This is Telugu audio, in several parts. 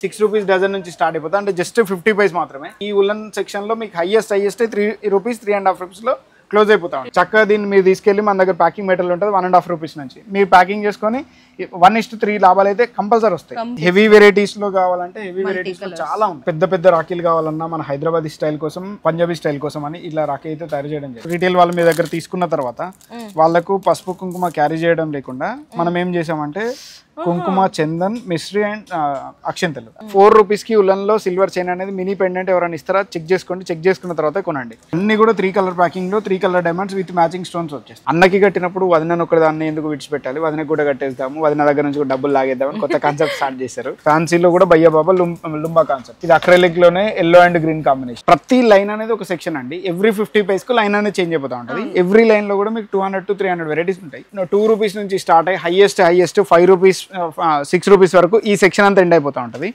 6 రూపీస్ డజన్ నుంచి స్టార్ట్ అయిపోతుంది, అంటే జస్ట్ 50 పైస్ మాత్రమే. ఈ ఉలన్ సెక్షన్ లో మీకు హైయెస్ట్ 3 రూపీస్ 3.5 రూపీస్ లో క్లోజ్ అయిపోతాం. చక్కగా దీన్ని మీరు తీసుకెళ్ళి మన దగ్గర ప్యాకింగ్ మెటీరియల్ ఉంటుంది 1.5 రూపీస్ నుంచి మీరు ప్యాకింగ్ చేసుకొని 1:3 లాభాలు అయితే కంపల్సరీ వస్తాయి. హెవీ వెరైటీస్ లో కావాలంటే హెవీ వెరైటీస్ లో చాలా ఉన్నాయి. పెద్ద పెద్ద రాఖీలు కావాలన్నా మన హైదరాబాద్ స్టైల్ కోసం, పంజాబీ స్టైల్ కోసం అని ఇలా రాఖీ అయితే తయారు చేయడం జరిగింది. రీటైల్ వాళ్ళ మీ దగ్గర తీసుకున్న తర్వాత వాళ్ళకు పసుపు కుంకుమ క్యారీ చేయడం లేకుండా మనం ఏం చేసామంటే కుంకుమ, చందన్, మిశ్రీ అండ్ అక్షంతలు 4 రూపీస్ కి ఉలన్ లో సిల్వర్ చైన్ అనేది మినీ పెండెంట్ ఎవరైనా ఇస్తారా చెక్ చేసుకోండి. చెక్ చేసుకున్న తర్వాత కొనండి. అన్ని కూడా 3 కలర్ ప్యాకింగ్ లో 3 colour diamonds with matching stones వచ్చేస్తాయి. అన్నకి కట్టినప్పుడు వదిన ఒకటి దాన్ని ఎందుకు విడిచిపెట్టాలి, వదిన కూడా కట్టేద్దాము, వదిన దగ్గర నుంచి డబ్బులు లాగేద్దామని కొత్త కాన్సెప్ట్ స్టార్ట్ చేశారు. ఫ్యాన్సీలో కూడా భయ్య బాబా లుంబా కాన్సెప్ట్. ఇది అక్రైలిక్ లోనే ఎల్లో అండ్ గ్రీన్ కాంబినేషన్. ప్రతి లైన్ అనేది ఒక సెక్షన్ అండి. ఎవ్రీ 50 పైస్ కు లైన్ అనేది చేంజ్ అయిపోతా ఉంటుంది. ఎవ్రీ లైన్ లో కూడా మీకు 200 to 300 వెరైటీస్ ఉంటాయి. 2 రూపీస్ నుంచి స్టార్ట్ అయ్యి హైయెస్ట్ 5 రూపీస్ 6 రూపీస్ వరకు ఈ సెక్షన్ అంతా ఎండ్ అయిపోతా ఉంటుంది.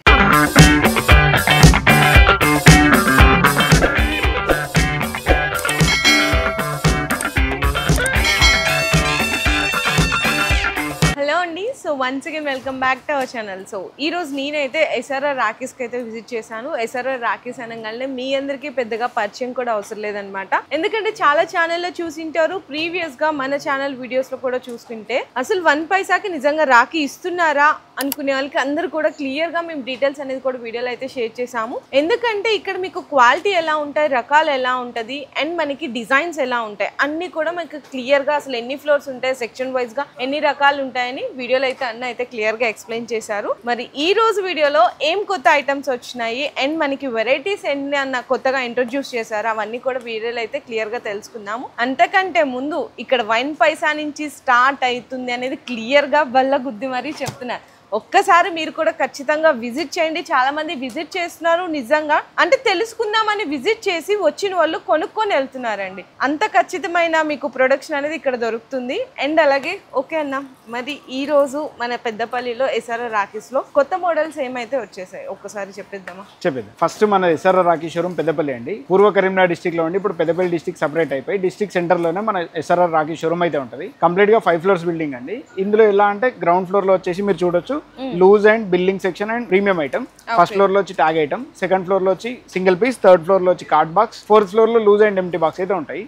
So once again welcome back to our channel. So ఈ రోజు నేనైతే ఎస్ఆర్ఆర్ రాఖీస్కి అయితే విజిట్ చేశాను. ఎస్ఆర్ఆర్ రాఖీస్ అనగానే మీ అందరికీ పెద్దగా పరిచయం కూడా అవసరం లేదనమాట. ఎందుకంటే చాలా ఛానల్లో చూసింటారు, ప్రీవియస్ గా మన ఛానల్ వీడియోస్ లో కూడా చూసుకుంటే అసలు 1 పైసాకి నిజంగా రాఖీ ఇస్తున్నారా అనుకునే వాళ్ళకి అందరూ కూడా క్లియర్ గా మేము డీటెయిల్స్ అనేది కూడా వీడియోలో అయితే షేర్ చేసాము. ఎందుకంటే ఇక్కడ మీకు క్వాలిటీ ఎలా ఉంటాయి, రకాలు ఎలా ఉంటది అండ్ మనకి డిజైన్స్ ఎలా ఉంటాయి అన్ని కూడా మనకి క్లియర్ గా అసలు ఎన్ని ఫ్లోర్స్ ఉంటాయి, సెక్షన్ వైజ్ గా ఎన్ని రకాలు ఉంటాయని వీడియోలో అయితే అన్న అయితే క్లియర్ గా ఎక్స్ప్లెయిన్ చేశారు. మరి ఈ రోజు వీడియోలో ఏం కొత్త ఐటమ్స్ వచ్చినాయి అండ్ మనకి వెరైటీస్ ఎన్ని అన్న కొత్తగా ఇంట్రొడ్యూస్ చేశారు అవన్నీ కూడా వీడియోలో అయితే క్లియర్ గా తెలుసుకుందాము. అంతకంటే ముందు ఇక్కడ 1 పైసా నుంచి స్టార్ట్ అవుతుంది అనేది క్లియర్ గా బల్ల గుద్ది మరీ చెప్తున్నారు. ఒక్కసారి మీరు కూడా ఖచ్చితంగా విజిట్ చేయండి. చాలా మంది విజిట్ చేస్తున్నారు, నిజంగా అంటే తెలుసుకుందామని విజిట్ చేసి వచ్చిన వాళ్ళు కొనుక్కొని వెళ్తున్నారండి. అంత ఖచ్చితమైన మీకు ప్రొడక్షన్ అనేది ఇక్కడ దొరుకుతుంది. అండ్ అలాగే ఓకే అన్న, మరి ఈ రోజు మన పెద్దపల్లిలో ఎస్ఆర్ఆర్ రాఖీస్ లో కొత్త మోడల్స్ ఏమైతే వచ్చేసాయి ఒక్కసారి చెప్పేద్దామా? చెప్పేది ఫస్ట్ మన ఎస్ఆర్ఆర్ రాఖీ షోరూమ్ పెద్దపల్లి అండి. పూర్వ కరీంనగర్ డిస్ట్రిక్ట్ లో ఉండి ఇప్పుడు పెద్దపల్లి డిస్ట్రిక్ట్ సెపరేట్ అయిపోయి డిస్ట్రిక్ట్ సెంటర్ లోనే మన ఎస్ఆర్ఆర్ రాఖీ షోరూమ్ అయితే ఉంటుంది. కంప్లీట్ గా 5 ఫ్లోర్స్ బిల్డింగ్ అండి. ఇందులో ఎలా అంటే గ్రౌండ్ ఫ్లోర్ లో వచ్చేసి మీరు చూడొచ్చు loose and building section and premium item. First floor లో వచ్చి ట్యాగ్ ఐటమ్, సెకండ్ ఫ్లోర్ లో వచ్చి సింగిల్ పీస్, థర్డ్ ఫ్లోర్ లో వచ్చి కార్డ్ బాక్స్, ఫోర్త్ ఫ్లోర్ లో లూజ్ అండ్ ఎంటీ బాక్స్ అయితే ఉంటాయి.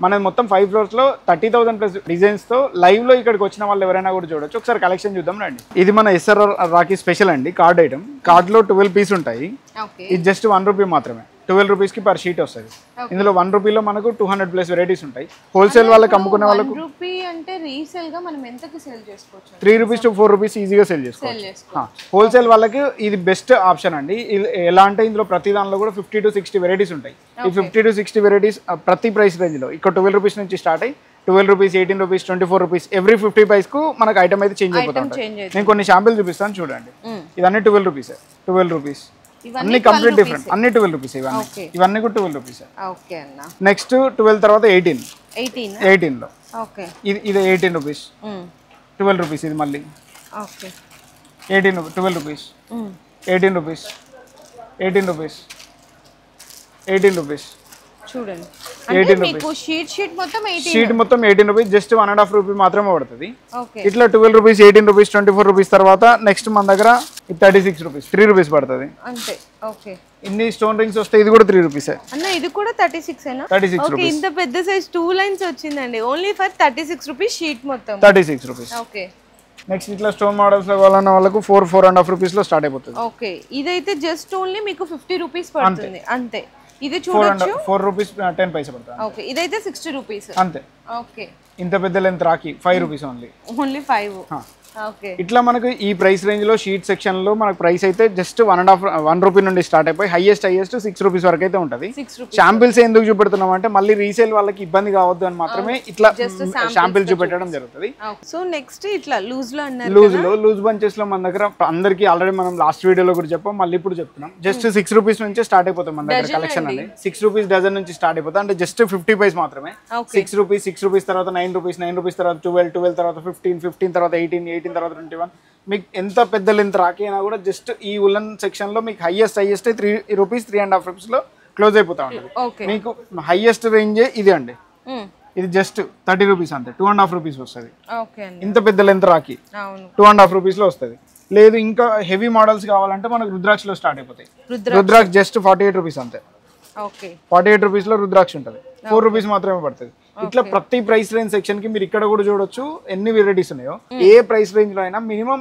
మన మొత్తం 5 ఫ్లోర్స్ లో 30,000 ప్లస్ డిజైన్స్ తో లైవ్ లో ఇక్కడికి వచ్చిన వాళ్ళు ఎవరైనా కూడా చూడొచ్చు. ఒకసారి కలెక్షన్ చూద్దాం రండి. ఇది మన ఎస్ఆర్ఆర్ రాఖీ స్పెషల్ అండి. కార్డ్ ఐటమ్, కార్డ్ లో 12 పీస్ ఉంటాయి. ఇది జస్ట్ 1 రూపీ మాత్రమే. 12 రూపీస్ కి పర్ షీట్ వస్తుంది. ఇందులో 1 రూపీలో మనకు 200 ప్లస్ వెరైటీస్ ఉంటాయి. హోల్సేల్ వాళ్ళకి అమ్ముకునే వాళ్ళకు 1 రూపీ అంటే రీసేల్ గా మనం ఎంతకి సేల్ చేసుకోవచ్చు? 3 రూపీస్ to 4 రూపీస్ ఈజీగా సేల్ చేసుకోవచ్చు. హోల్సేల్ వాళ్ళకి ఇది బెస్ట్ ఆప్షన్ అండి. ఎలా అంటే ఇందులో ప్రతి దానిలో కూడా 50 to 60 వెరైటీస్ ఉంటాయి. ఈ 50 to 60 వెరైటీస్ ప్రతి ప్రైస్ రేంజ్ లో ఇక్కడ 12 రూపీస్ నుంచి స్టార్ట్ అయ్యి 12 rupees, 18 rupees, 24 rupees every 50 paise కు మనకు ఐటమ్ అయితే చేంజ్ అయిపోతుంది. నేను కొన్ని శాంపిల్ చూపిస్తాను చూడండి. ఇదన్నీ 12 రూపీస్, 12 రూపీస్ అన్ని కంప్లీట్ డిఫరెంట్. అన్ని 12 రూపీస్ ఇవన్నీ కూడా 12 రూపీస్. నెక్స్ట్ 12 తర్వాత 18 లో ఇది 18 రూపీస్, 12 రూపీస్. ఇది మళ్ళీ 12 రూపీస్, 18 రూపీస్, 18 రూపీస్, 18 రూపీస్ చూడండి. అంటే మీకు షీట్ మొత్తం 18 రూపీస్, జస్ట్ 1.5 రూపీ మాత్రమే పడుతుంది. ఇట్లా 12 రూపీస్, 18 రూపీస్, 24 రూపీస్ తర్వాత నెక్స్ట్ మన దగ్గర 36 రూపీస్, 3 రూపీస్ పడుతుంది. అంతే. ఓకే, ఇన్ని స్టోన్ రింగ్స్ వస్తాయి. ఇది కూడా 3 రూపీస్ అన్న. ఇది కూడా 36 ఏనా? 36 రూపీస్. ఇంత పెద్ద సైజ్ 2 లైన్స్ వచ్చిందండి. ఓన్లీ ఫర్ 36 రూపీస్ షీట్ మొత్తం. 36 రూపీస్. ఓకే. నెక్స్ట్ ఇట్లా స్టోన్ మోడల్స్ లో కావాలన్న వాళ్ళకు 4.5 రూపీస్ లో స్టార్ట్ అయిపోతుంది. ఓకే, ఇదైతే జస్ట్ ఓన్లీ మీకు 50 రూపీస్ పడుతుంది అంతే. ఇది చూడొచ్చు 4 రూపీస్ 10 పైసా పడుతుంది. ఓకే, ఇదైతే 60 రూపీస్ అంతే. ఓకే, ఇంత పెద్ద length Rakhi 5 rupees only. 5. Okay, ఇట్లా మనకు ఈ ప్రైస్ రేంజ్ లో షీట్ సెక్షన్ లో మనకు ప్రైస్ అయితే జస్ట్ 1 రూపీ నుండి స్టార్ట్ అయిపోయి హైయెస్ట్ 6 రూపీస్ వరకు అయితే ఉంటుంది. శాంపిల్స్ ఎందుకు చూపెడుతున్నాం అంటే మళ్ళీ రీసేల్ వాళ్ళకి ఇబ్బంది కావద్దు అని మాత్రమే ఇట్లా శాంపిల్ చూపెట్టడం జరుగుతుంది. సో నెక్స్ట్ ఇట్లా లూజ్ లో లూజ్ బంచెస్ లో మన దగ్గర అందరికి ఆల్రెడీ మనం లాస్ట్ వీడియోలో కూడా చెప్పాం, మళ్ళీ ఇప్పుడు చెప్తున్నాం. జస్ట్ 6 రూపీస్ నుంచి స్టార్ట్ అయిపోతుంది మన దగ్గర కలెక్షన్ అనేది. 6 రూపీస్ డజన్ నుంచి స్టార్ట్ అయిపోతుంది, అంటే జస్ట్ 50 పైస్ మాత్రమే. 6 రూపీస్ తర్వాత 9 రూపీస్, 9 రూపీస్ తర్వాత 12 తర్వాత 15 తర్వాత 18 తర్వాత 21. మీకు ఎంత పెద్ద లెంత్ రాఖీ అయినా కూడా జస్ట్ ఈ ఉలన్ సెక్షన్ లో మీకు హైయెస్ట్ 3 రూపీస్ 3.5 రూపీస్ లో క్లోజ్ అయిపోతా ఉంటుంది. మీకు హైయెస్ట్ రేంజ్ ఇది అండి. ఇది జస్ట్ 30 రూపీస్ అంతే, 2.5 రూపీస్ వస్తుంది. ఇంత పెద్ద లెంత్ రాఖీ 2.5 రూపీస్ లో వస్తుంది. లేదు ఇంకా హెవీ మోడల్స్ కావాలంటే మనకు రుద్రాక్షలో స్టార్ట్ అయిపోతాయి. రుద్రాక్ష జస్ట్ 48 రూపీస్ అంతే. ఓకే 48 రూపీస్లో రుద్రాక్ష ఉంటుంది. 4 రూపీస్ మాత్రమే పడుతుంది. ఇట్లా ప్రతి ప్రైస్ రేంజ్ సెక్షన్ కి మీరు ఇక్కడ కూడా చూడొచ్చు ఎన్ని వెరైటీస్ ఉన్నాయో. ఏ ప్రైస్ రేంజ్ లో అయినా మినిమం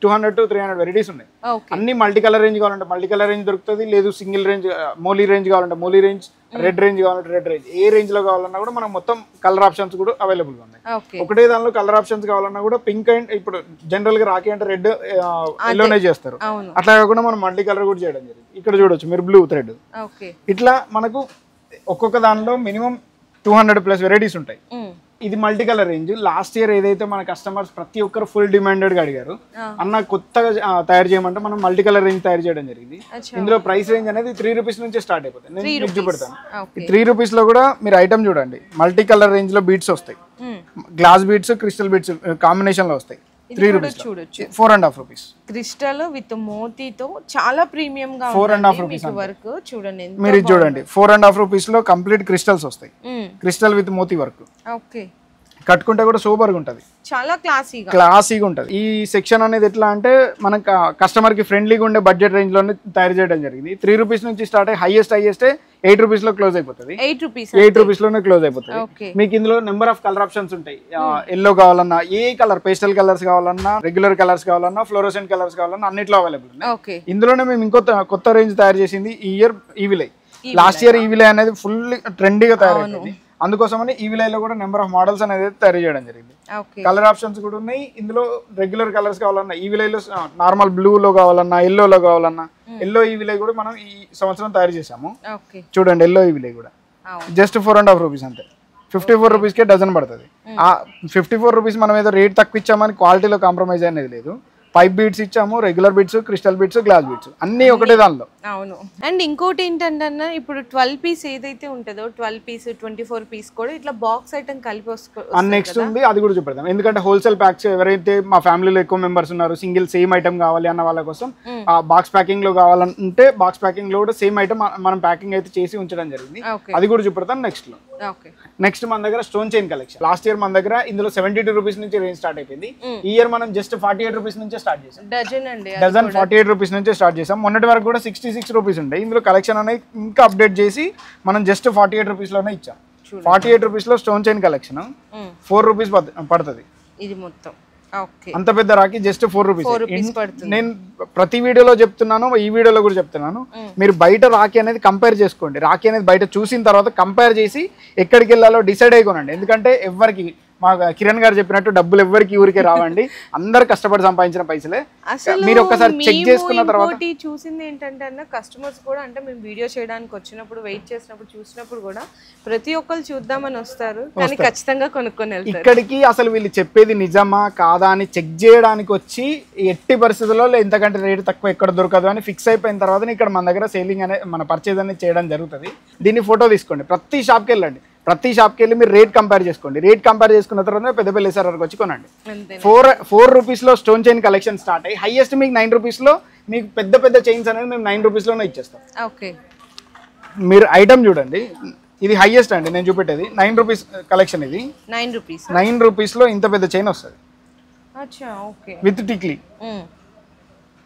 200 to 300 వెరైటీస్ ఉన్నాయి. అన్ని మల్టీ కలర్ రేంజ్ కావాలంటే మల్టీ కలర్ రేంజ్ దొరుకుతుంది. లేదు సింగిల్ రేంజ్ మోలీ రేంజ్ కావాలంటే మోలీ రేంజ్, రెడ్ రేంజ్ కావాలంటే రెడ్ రేంజ్, ఏ రేంజ్ లో కావాలన్నా కూడా మనం మొత్తం కలర్ ఆప్షన్స్ కూడా అవైలబుల్ గా ఉన్నాయి. ఒకటే దానిలో కలర్ ఆప్షన్స్ కావాలన్నా కూడా పింక్ అండ్ ఇప్పుడు జనరల్ గా రాఖీ అంటే రెడ్ ఎల్లోనే చేస్తారు. అట్లా కాకుండా మనం మల్టీ కలర్ కూడా చేయడం జరిగింది. ఇక్కడ చూడొచ్చు మీరు బ్లూ థ్రెడ్. ఇట్లా మనకు ఒక్కొక్క దానిలో మినిమం 200+ వెరైటీస్ ఉంటాయి. ఇది multi colour range. Last year ఏదైతే మన కస్టమర్స్ ప్రతి ఒక్కరు ఫుల్ డిమాండెడ్ గా అడిగారు, అన్న కొత్తగా తయారు చేయమంటే మనం మల్టీ కలర్ రేంజ్ తయారు చేయడం జరిగింది. ఇందులో ప్రైస్ రేంజ్ అనేది 3 రూపీస్ నుంచి స్టార్ట్ అయిపోతుంది. నేను చూపెడతాను. 3 రూపీస్ లో కూడా మీరు ఐటమ్ చూడండి. మల్టీ కలర్ రేంజ్ లో బీట్స్ వస్తాయి, glass beads, crystal beats combination లో వస్తాయి. 3 రూపీస్ చూడొచ్చు. 4.5 రూపీస్ క్రిస్టల్ విత్ మోతీతో చాలా ప్రీమియం గా 4.5 రూపీస్ వర్క్ చూడండి. మీరు ఇది చూడండి 4.5 రూపీస్ లో కంప్లీట్ క్రిస్టల్స్ వస్తాయి. క్రిస్టల్ విత్ మోతీ వర్క్. ఓకే కట్టుకుంటే కూడా సూపర్ గా ఉంటది, చాలా క్లాసీగా ఉంటది. ఈ సెక్షన్ అనేది ఎట్లా అంటే మనం కస్టమర్ కి ఫ్రెండ్లీగా ఉండే బడ్జెట్ రేంజ్ లోనే తయారు చేయడం జరిగింది. 3 రూపీస్ నుంచి స్టార్ట్ అయ్యి హైయెస్ట్ 8 రూపీస్ లో క్లోజ్ అయిపోతుంది. 8 రూపీస్ లోనే క్లోజ్ అయిపోతుంది. మీకు ఇందులో నెంబర్ ఆఫ్ కలర్ ఆప్షన్స్ ఉంటాయి. ఎల్లో కావాలన్నా, ఏ కలర్ పేస్టల్ కలర్స్ కావాలన్నా, రెగ్యులర్ కలర్స్ కావాలన్నా, ఫ్లోరోసెంట్ కలర్స్ కావాలన్నా అన్నిట్లో అవైలబుల్ ఉన్నాయి. ఇందులోనే మేము కొత్త రేంజ్ తయారు చేసింది ఈ year evil eye. Last year evil eye అనేది ఫుల్ ట్రెండీగా తయారైంది. అందుకోసమని ఈవిలైలో కూడా నెంబర్ ఆఫ్ మోడల్స్ అనేది తయారు చేయడం జరిగింది. కలర్ ఆప్షన్స్ కూడా ఉన్నాయి. ఇందులో రెగ్యులర్ కలర్స్ కావాలన్నా, ఈవిలైలో నార్మల్ బ్లూలో కావాలన్నా, ఎల్లోలో కావాలన్నా, ఎల్లో ఈవిలై కూడా మనం ఈ సంవత్సరం తయారు చేసాము. చూడండి ఎల్లో ఈవిలై కూడా జస్ట్ 4.5 రూపీస్ అంతే. 54 రూపీస్కే డజన్ పడుతుంది. ఆ 54 రూపీస్ మనం ఏదో రేట్ తక్కువ ఇచ్చామని క్వాలిటీలో కాంప్రమైజ్ అనేది లేదు. పైప్ బీట్స్ ఇచ్చాము, regular beads, crystal beads, glass beads అన్ని ఒకటే దానిలో. అవును. అండ్ ఇంకోటి ఏంటంటే ఇప్పుడు 12 పీస్ ఏదైతే ఉంటుందో 12 పీస్ 24 పీస్ కూడా ఇట్లా బాక్స్ ఐటమ్ కలిపి వస్తుంది. నెక్స్ట్ ఉంది, అది కూడా చూపెడతాం. ఎందుకంటే హోల్సేల్ ప్యాక్స్ ఎవరైతే మా ఫ్యామిలీలో ఎక్కువ మెంబర్స్ ఉన్నారు, సింగిల్ సేమ్ ఐటమ్ కావాలి అన్న వాళ్ళ కోసం ఆ బాక్స్ ప్యాకింగ్ లో కావాలంటే బాక్స్ ప్యాకింగ్ లో కూడా సేమ్ ఐటమ్ మనం ప్యాకింగ్ అయితే చేసి ఉంచడం జరిగింది. అది కూడా చూపెడతాం నెక్స్ట్ లో. నెక్స్ట్ మన దగ్గర stone chain collection. Last year మన దగ్గర ఇందులో 72 రూపీస్ నుంచి రేంజ్ స్టార్ట్ అయిపోయింది. ఈ ఇయర్ మనం జస్ట్ 48 రూపీస్ నుంచి స్టార్ట్ చేసాం. డజన్ 48 రూపీస్ నుంచి స్టార్ట్ చేసాం. మొన్నటి వరకు కూడా 66 రూపీస్ ఉంటాయి. ఇందులో కలెక్షన్ అనేది ఇంకా అప్డేట్ చేసి మనం జస్ట్ 48 రూపీస్ లోనే ఇచ్చాం. 48 రూపీస్ లో స్టోన్ చైన్ కలెక్షన్ 4 రూపీస్ పడుతుంది. ఇది మొత్తం అంత పెద్ద రాఖీ జస్ట్ 4 రూపీస్. నేను ప్రతి వీడియోలో చెప్తున్నాను, ఈ వీడియోలో కూడా చెప్తున్నాను, మీరు బయట రాఖీ అనేది కంపేర్ చేసుకోండి. రాఖీ అనేది బయట చూసిన తర్వాత కంపేర్ చేసి ఎక్కడికి వెళ్ళాలో డిసైడ్ అయిపోనండి. ఎందుకంటే ఎవరికి మా కిరణ్ గారు చెప్పినట్టు డబ్బులు ఎవరికి ఊరికే రావండి, అందరు కష్టపడి సంపాదించిన పైసలే. మీరు ఒక్కసారి చెక్ చేసుకున్న తర్వాత చూసింది ఏంటంటే అన్న కస్టమర్స్ కూడా అంటే మేము వీడియో చేయడానికి వచ్చినప్పుడు వెయిట్ చేసినప్పుడు చూసినప్పుడు కూడా ప్రతి ఒక్కరు చూద్దామని వస్తారు, కానీ ఖచ్చితంగా కొనుక్కొని వెళ్తారు. ఇక్కడికి అసలు వీళ్ళు చెప్పేది నిజమా కాదా అని చెక్ చేయడానికి వచ్చి ఎట్టి పరిస్థితుల్లో ఇంతకంటే రేటు తక్కువ ఎక్కడ దొరకదు అని ఫిక్స్ అయిపోయిన తర్వాత ఇక్కడ మన దగ్గర సేలింగ్ అనేది మన పర్చేజ్ అనేది చేయడం జరుగుతుంది. దీన్ని ఫోటో తీసుకోండి, ప్రతి షాప్కి వెళ్ళండి, ప్రతి షాప్కి వెళ్ళి మీరు రేట్ కంపేర్ చేసుకోండి. రేట్ కంపేర్ చేసుకున్న తర్వాత పెద్దపల్లి SRRకి వచ్చి కొనండి. 4 రూపీస్లో స్టోన్ చైన్ కలెక్షన్ స్టార్ట్ అయ్యి హైయెస్ట్ మీకు 9 రూపీస్లో మీకు పెద్ద చైన్స్ అనేది మేము 9 రూపీస్లోనే ఇచ్చేస్తాం. మీరు ఐటమ్ చూడండి, ఇది హైయెస్ట్ అండి నేను చూపెట్టేది 9 రూపీస్ కలెక్షన్. ఇది 9 రూపీస్లో ఇంత పెద్ద చైన్ వస్తుంది విత్ టిక్లీ.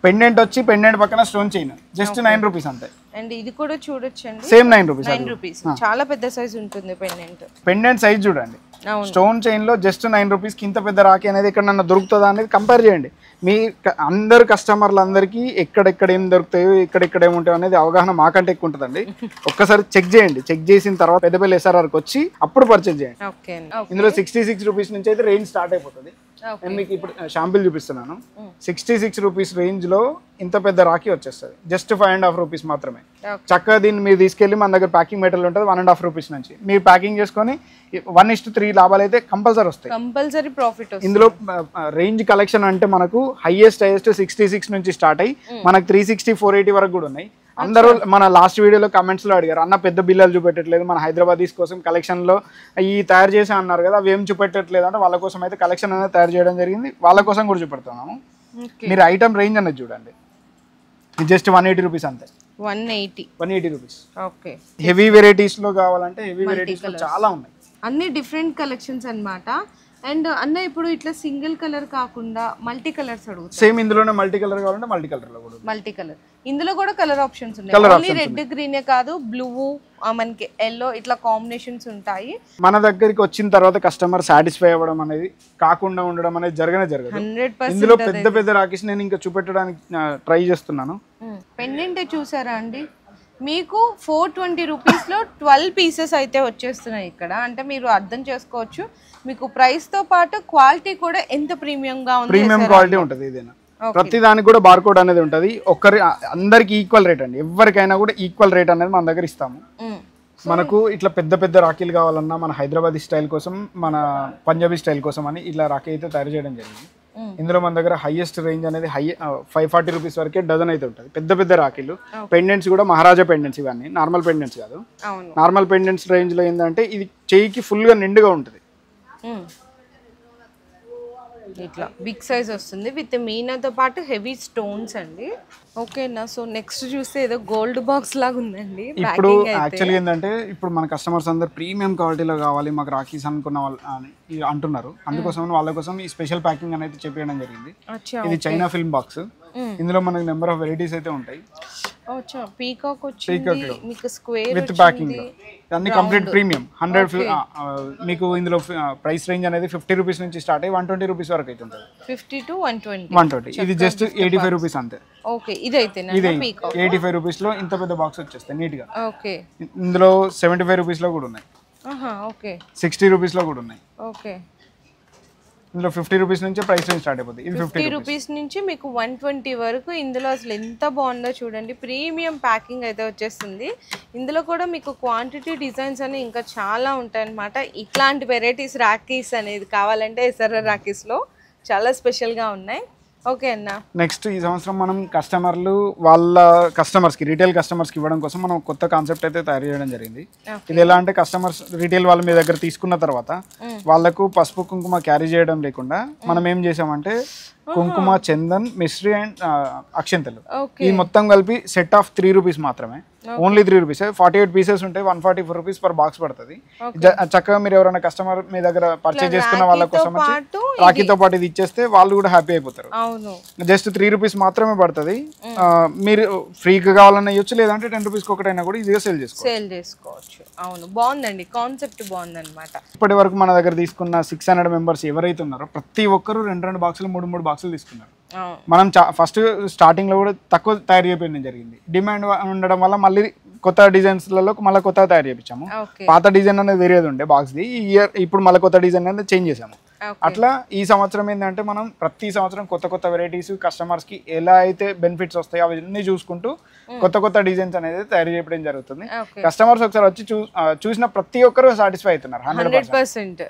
పెండెంట్ వచ్చి పెండెంట్ పక్కన స్టోన్ చైన్ జస్ట్ 9 రూపీస్ అంతే. అండ్ ఇది కూడా చూడొచ్చండి, సేమ్ 9 రూపీస్. చాలా పెద్ద సైజ్ ఉంటుంది పెండెంట్ సైజ్ చూడండి. స్టోన్ చైన్ లో జస్ట్ 9 రూపీస్ కి ఇంత పెద్ద రాఖీ అనేది ఎక్కడన్నా దొరుకుతుందా అనేది కంపేర్ చేయండి. మీ అందరు కస్టమర్లు అందరికీ ఎక్కడెక్కడ ఏం దొరుకుతాయో ఎక్కడెక్కడ ఏముంటాయో అనేది అవగాహన మాకంటే ఎక్కువ ఉంటుందండి. ఒక్కసారి చెక్ చేయండి, చెక్ చేసిన తర్వాత పెద్దపల్లి SRRకి వచ్చి అప్పుడు పర్చేజ్ చేయండి. ఇందులో 66 రూపీస్ నుంచి అయితే రేంజ్ స్టార్ట్ అయిపోతుంది. నేను మీకు ఇప్పుడు షాంపిల్ చూపిస్తున్నాను. 66 రూపీస్ రేంజ్ లో ఇంత పెద్ద రాఖీ వచ్చేస్తుంది జస్ట్ 5.5 రూపీస్ మాత్రమే. చక్కగా దీన్ని మీరు తీసుకెళ్ళి మన దగ్గర ప్యాకింగ్ మెటీరియల్ ఉంటుంది 1.5 రూపీస్ నుంచి మీరు ప్యాకింగ్ చేసుకొని 1:3 లాభాలు అయితే కంపల్సరీ వస్తాయి, కంపల్సరీ ప్రాఫిట్. ఇందులో రేంజ్ కలెక్షన్ అంటే మనకు హైయెస్ట్ 66 నుంచి స్టార్ట్ అయ్యి మనకు 360, 480 వరకు కూడా ఉన్నాయి. అందరూ మన లాస్ట్ వీడియోలో కమెంట్స్ లో అడిగారు, అన్న పెద్ద బిల్లలు చూపెట్టట్లేదు, మన హైదరాబాదీస్ కోసం కలెక్షన్ లో ఈ తయారు చేసా అన్నారు కదా, అవి ఏం చూపెట్టట్లేదు అంటే వాళ్ళ కోసం అయితే కలెక్షన్ అనేది తయారు చేయడం జరిగింది. వాళ్ళ కోసం కూడా చూపెడుతున్నాము. మీరు ఐటమ్ రేంజ్ అనేది చూడండి, జస్ట్ 180 రూపీస్ అంతే. 180 రూపీస్. హెవీ వెరైటీస్ లో కావాలంటే హెవీ వెరైటీస్ లో చాలా ఉన్నాయి, అన్ని డిఫరెంట్ కలెక్షన్స్ అన్నమాట. అండ్ అన్న ఇప్పుడు ఇట్లా సింగిల్ కలర్ కాకుండా మల్టీ కలర్స్ అడుగుతారు. సేమ్ ఇందులోనే మల్టీ కలర్ కావాలంటే మల్టీ కలర్ లో కూడా మల్టీ కలర్, ఇందులో కూడా కలర్ ఆప్షన్స్ ఉన్నాయి. ఓన్లీ రెడ్ గ్రీనే కాదు, బ్లూ మనకి ఎల్లో ఇట్లా కాంబినేషన్స్ ఉంటాయి. మన దగ్గరికి వచ్చిన తర్వాత కస్టమర్ సాటిస్ఫై అవ్వడం అనేది కాకుండా ఉండడం అనేది జరగదు. 100% ఇందులో పెద్ద పెద్ద రాకేష్ నేను ఇంకా చూపెట్టడానికి ట్రై చేస్తున్నాను. పెండెంట్ చూసారా అండి, మీకు 420 రూపీస్లో 12 పీసెస్ అయితే వచ్చేస్తున్నాయి ఇక్కడ. అంటే మీరు అర్థం చేసుకోవచ్చు మీకు ప్రైస్ తో పాటు క్వాలిటీ కూడా ఎంత ప్రీమియంగా ఉంది. ప్రీమియం క్వాలిటీ ఉంటుంది ఇదేనా. ప్రతి దానికి కూడా బార్కోడ్ అనేది ఉంటుంది. అందరికి ఈక్వల్ రేట్ అండి, ఎవరికైనా కూడా ఈక్వల్ రేట్ అనేది మన దగ్గర ఇస్తాము. మనకు ఇట్లా పెద్ద పెద్ద రాఖీలు కావాలన్నా మన హైదరాబాదీ స్టైల్ కోసం, మన పంజాబీ స్టైల్ కోసం అని ఇట్లా రాఖీ అయితే తయారు చేయడం జరిగింది. ఇందులో మన దగ్గర హైయెస్ట్ రేంజ్ అనేది 540 రూపీస్ వరకే డజన్ అయితే ఉంటుంది. పెద్ద పెద్ద రాఖీలు, పెండెంట్స్ కూడా మహారాజా పెండెంట్స్, ఇవన్నీ నార్మల్ పెండెంట్స్ కాదు. నార్మల్ పెండెంట్స్ రేంజ్ లో ఏంటంటే ఇది చెయ్యికి ఫుల్ గా నిండుగా ఉంటుంది. ఇట్లా బిగ్ సైజ్ వస్తుంది విత్ మీనాతో పాటు హెవీ స్టోన్స్ అండి. ఓకేనా. సో నెక్స్ట్ చూస్తే ఏదో గోల్డ్ బాక్స్ లాగా ఉందండి. ఇప్పుడు యాక్చువల్గా ఏంటంటే ఇప్పుడు మన కస్టమర్స్ అందరు ప్రీమియం క్వాలిటీలో కావాలి మాకు రాఖీస్ అనుకున్న వాళ్ళు అంటున్నారు. అందుకోసం వాళ్ళ కోసం ఈ స్పెషల్ ప్యాకింగ్ అనేది చెప్పడం జరిగింది. ఇది చైనా ఫిల్మ్ బాక్స్. ఇందులో మనకి నెంబర్ ఆఫ్ వెరైటీస్ అయితే ఉంటాయి. పీకాక్ వచ్చింది మీకు స్క్వేర్ విత్ ప్యాకింగ్ అన్ని కంప్లీట్ ప్రీమియం 100. మీకు ఇందులో ప్రైస్ రేంజ్ అనేది 50 రూపీస్ నుంచి స్టార్ట్ అయ్యి 120 రూపీస్ వరకు అయితే ఉంటుంది. 50 to 120. ఇది జస్ట్ 85 రూపీస్ అంతే. ఓకే, ఇదైతే 85 రూపీస్ లో ఇంత పెద్ద బాక్స్ వచ్చేస్తాయి నీట్ గా. ఓకే, ఇందులో 75 రూపీస్ లో కూడా ఉన్నాయి. ఓకే, 60 రూపీస్ లో కూడా ఉన్నాయి. ఓకే, ఇందులో 50 రూపీస్ నుంచి ప్రైస్ రేంజ్ స్టార్ట్ అయిపోతుంది. ఇది 50 రూపీస్ నుంచి మీకు 120 వరకు. ఇందులో అసలు ఎంత బాగుందో చూడండి, ప్రీమియం ప్యాకింగ్ అయితే వచ్చేస్తుంది. ఇందులో కూడా మీకు క్వాంటిటీ డిజైన్స్ అని ఇంకా చాలా ఉంటాయన్నమాట. ఇట్లాంటి వెరైటీస్ రాఖీస్ అనేది కావాలంటే ఎస్ఆర్ఆర్ రాఖీస్లో చాలా స్పెషల్గా ఉన్నాయి. ఓకే అన్న. నెక్స్ట్ ఈ సంవత్సరం మనం కస్టమర్లు వాళ్ళ కస్టమర్స్కి రీటైల్ కస్టమర్స్కి ఇవ్వడం కోసం మనం కొత్త కాన్సెప్ట్ అయితే తయారు చేయడం జరిగింది. ఇది ఎలా అంటే కస్టమర్స్ రీటైల్ వాళ్ళ మీ దగ్గర తీసుకున్న తర్వాత వాళ్ళకు పసుపు కుంకుమ క్యారీ చేయడం లేకుండా మనం ఏం చేసామంటే కుంకుమ, చందన్, మిశ్రీ అండ్ అక్షంతలు ఈ మొత్తం కలిపి సెట్ ఆఫ్ 3 రూపీస్ మాత్రమే. Only 3 rupees. 48 పీసెస్ ఉంటాయి. 144 రూపీస్ పర్ బాక్స్ పడుతుంది. చక్కగా మీరు ఎవరైనా కస్టమర్ మీ దగ్గర పర్చేజ్ చేసుకున్న వాళ్ళ కోసం రాఖీతో పాటు ఇది ఇచ్చేస్తే వాళ్ళు కూడా హ్యాపీ అయిపోతారు. జస్ట్ 3 రూపీస్ మాత్రమే పడుతుంది. మీరు ఫ్రీగా కావాలన్నా ఇవ్వచ్చు, లేదంటే 10 రూపీస్ ఒకటైనా కూడా ఈజీగా సేల్ చేసుకోవచ్చు. అవును, బాగుందండి, కాన్సెప్ట్ బాగుంది అనమాట. ఇప్పటి వరకు మన దగ్గర తీసుకున్న 600 మెంబర్స్ ఎవరైతే ఉన్నారో ప్రతి ఒక్కరు 2 బాక్సులు 3 బాక్సులు తీసుకున్నారు. మనం ఫస్ట్ స్టార్టింగ్ లో కూడా తక్కువ తయారు చేయడం జరిగింది. డిమాండ్ ఉండడం వల్ల మళ్ళీ కొత్త డిజైన్స్లలో మళ్ళీ కొత్తగా తయారు చేయించాము. పాత డిజైన్ అనేది వేరేది ఉండే బాక్స్ ది. ఈ ఇయర్ ఇప్పుడు మళ్ళీ కొత్త డిజైన్ అనేది చేంజ్ చేసాము. అట్లా ఈ సంవత్సరం ఏంటంటే మనం ప్రతి సంవత్సరం కొత్త కొత్త వెరైటీస్ కస్టమర్స్ కి ఎలా అయితే బెనిఫిట్స్ వస్తాయో అవన్నీ చూసుకుంటూ కొత్త కొత్త డిజైన్స్ అనేది తయారు చేయడం జరుగుతుంది. కస్టమర్స్ ఒకసారి వచ్చి చూసిన ప్రతి ఒక్కరు సాటిస్ఫై అవుతున్నారు 100%.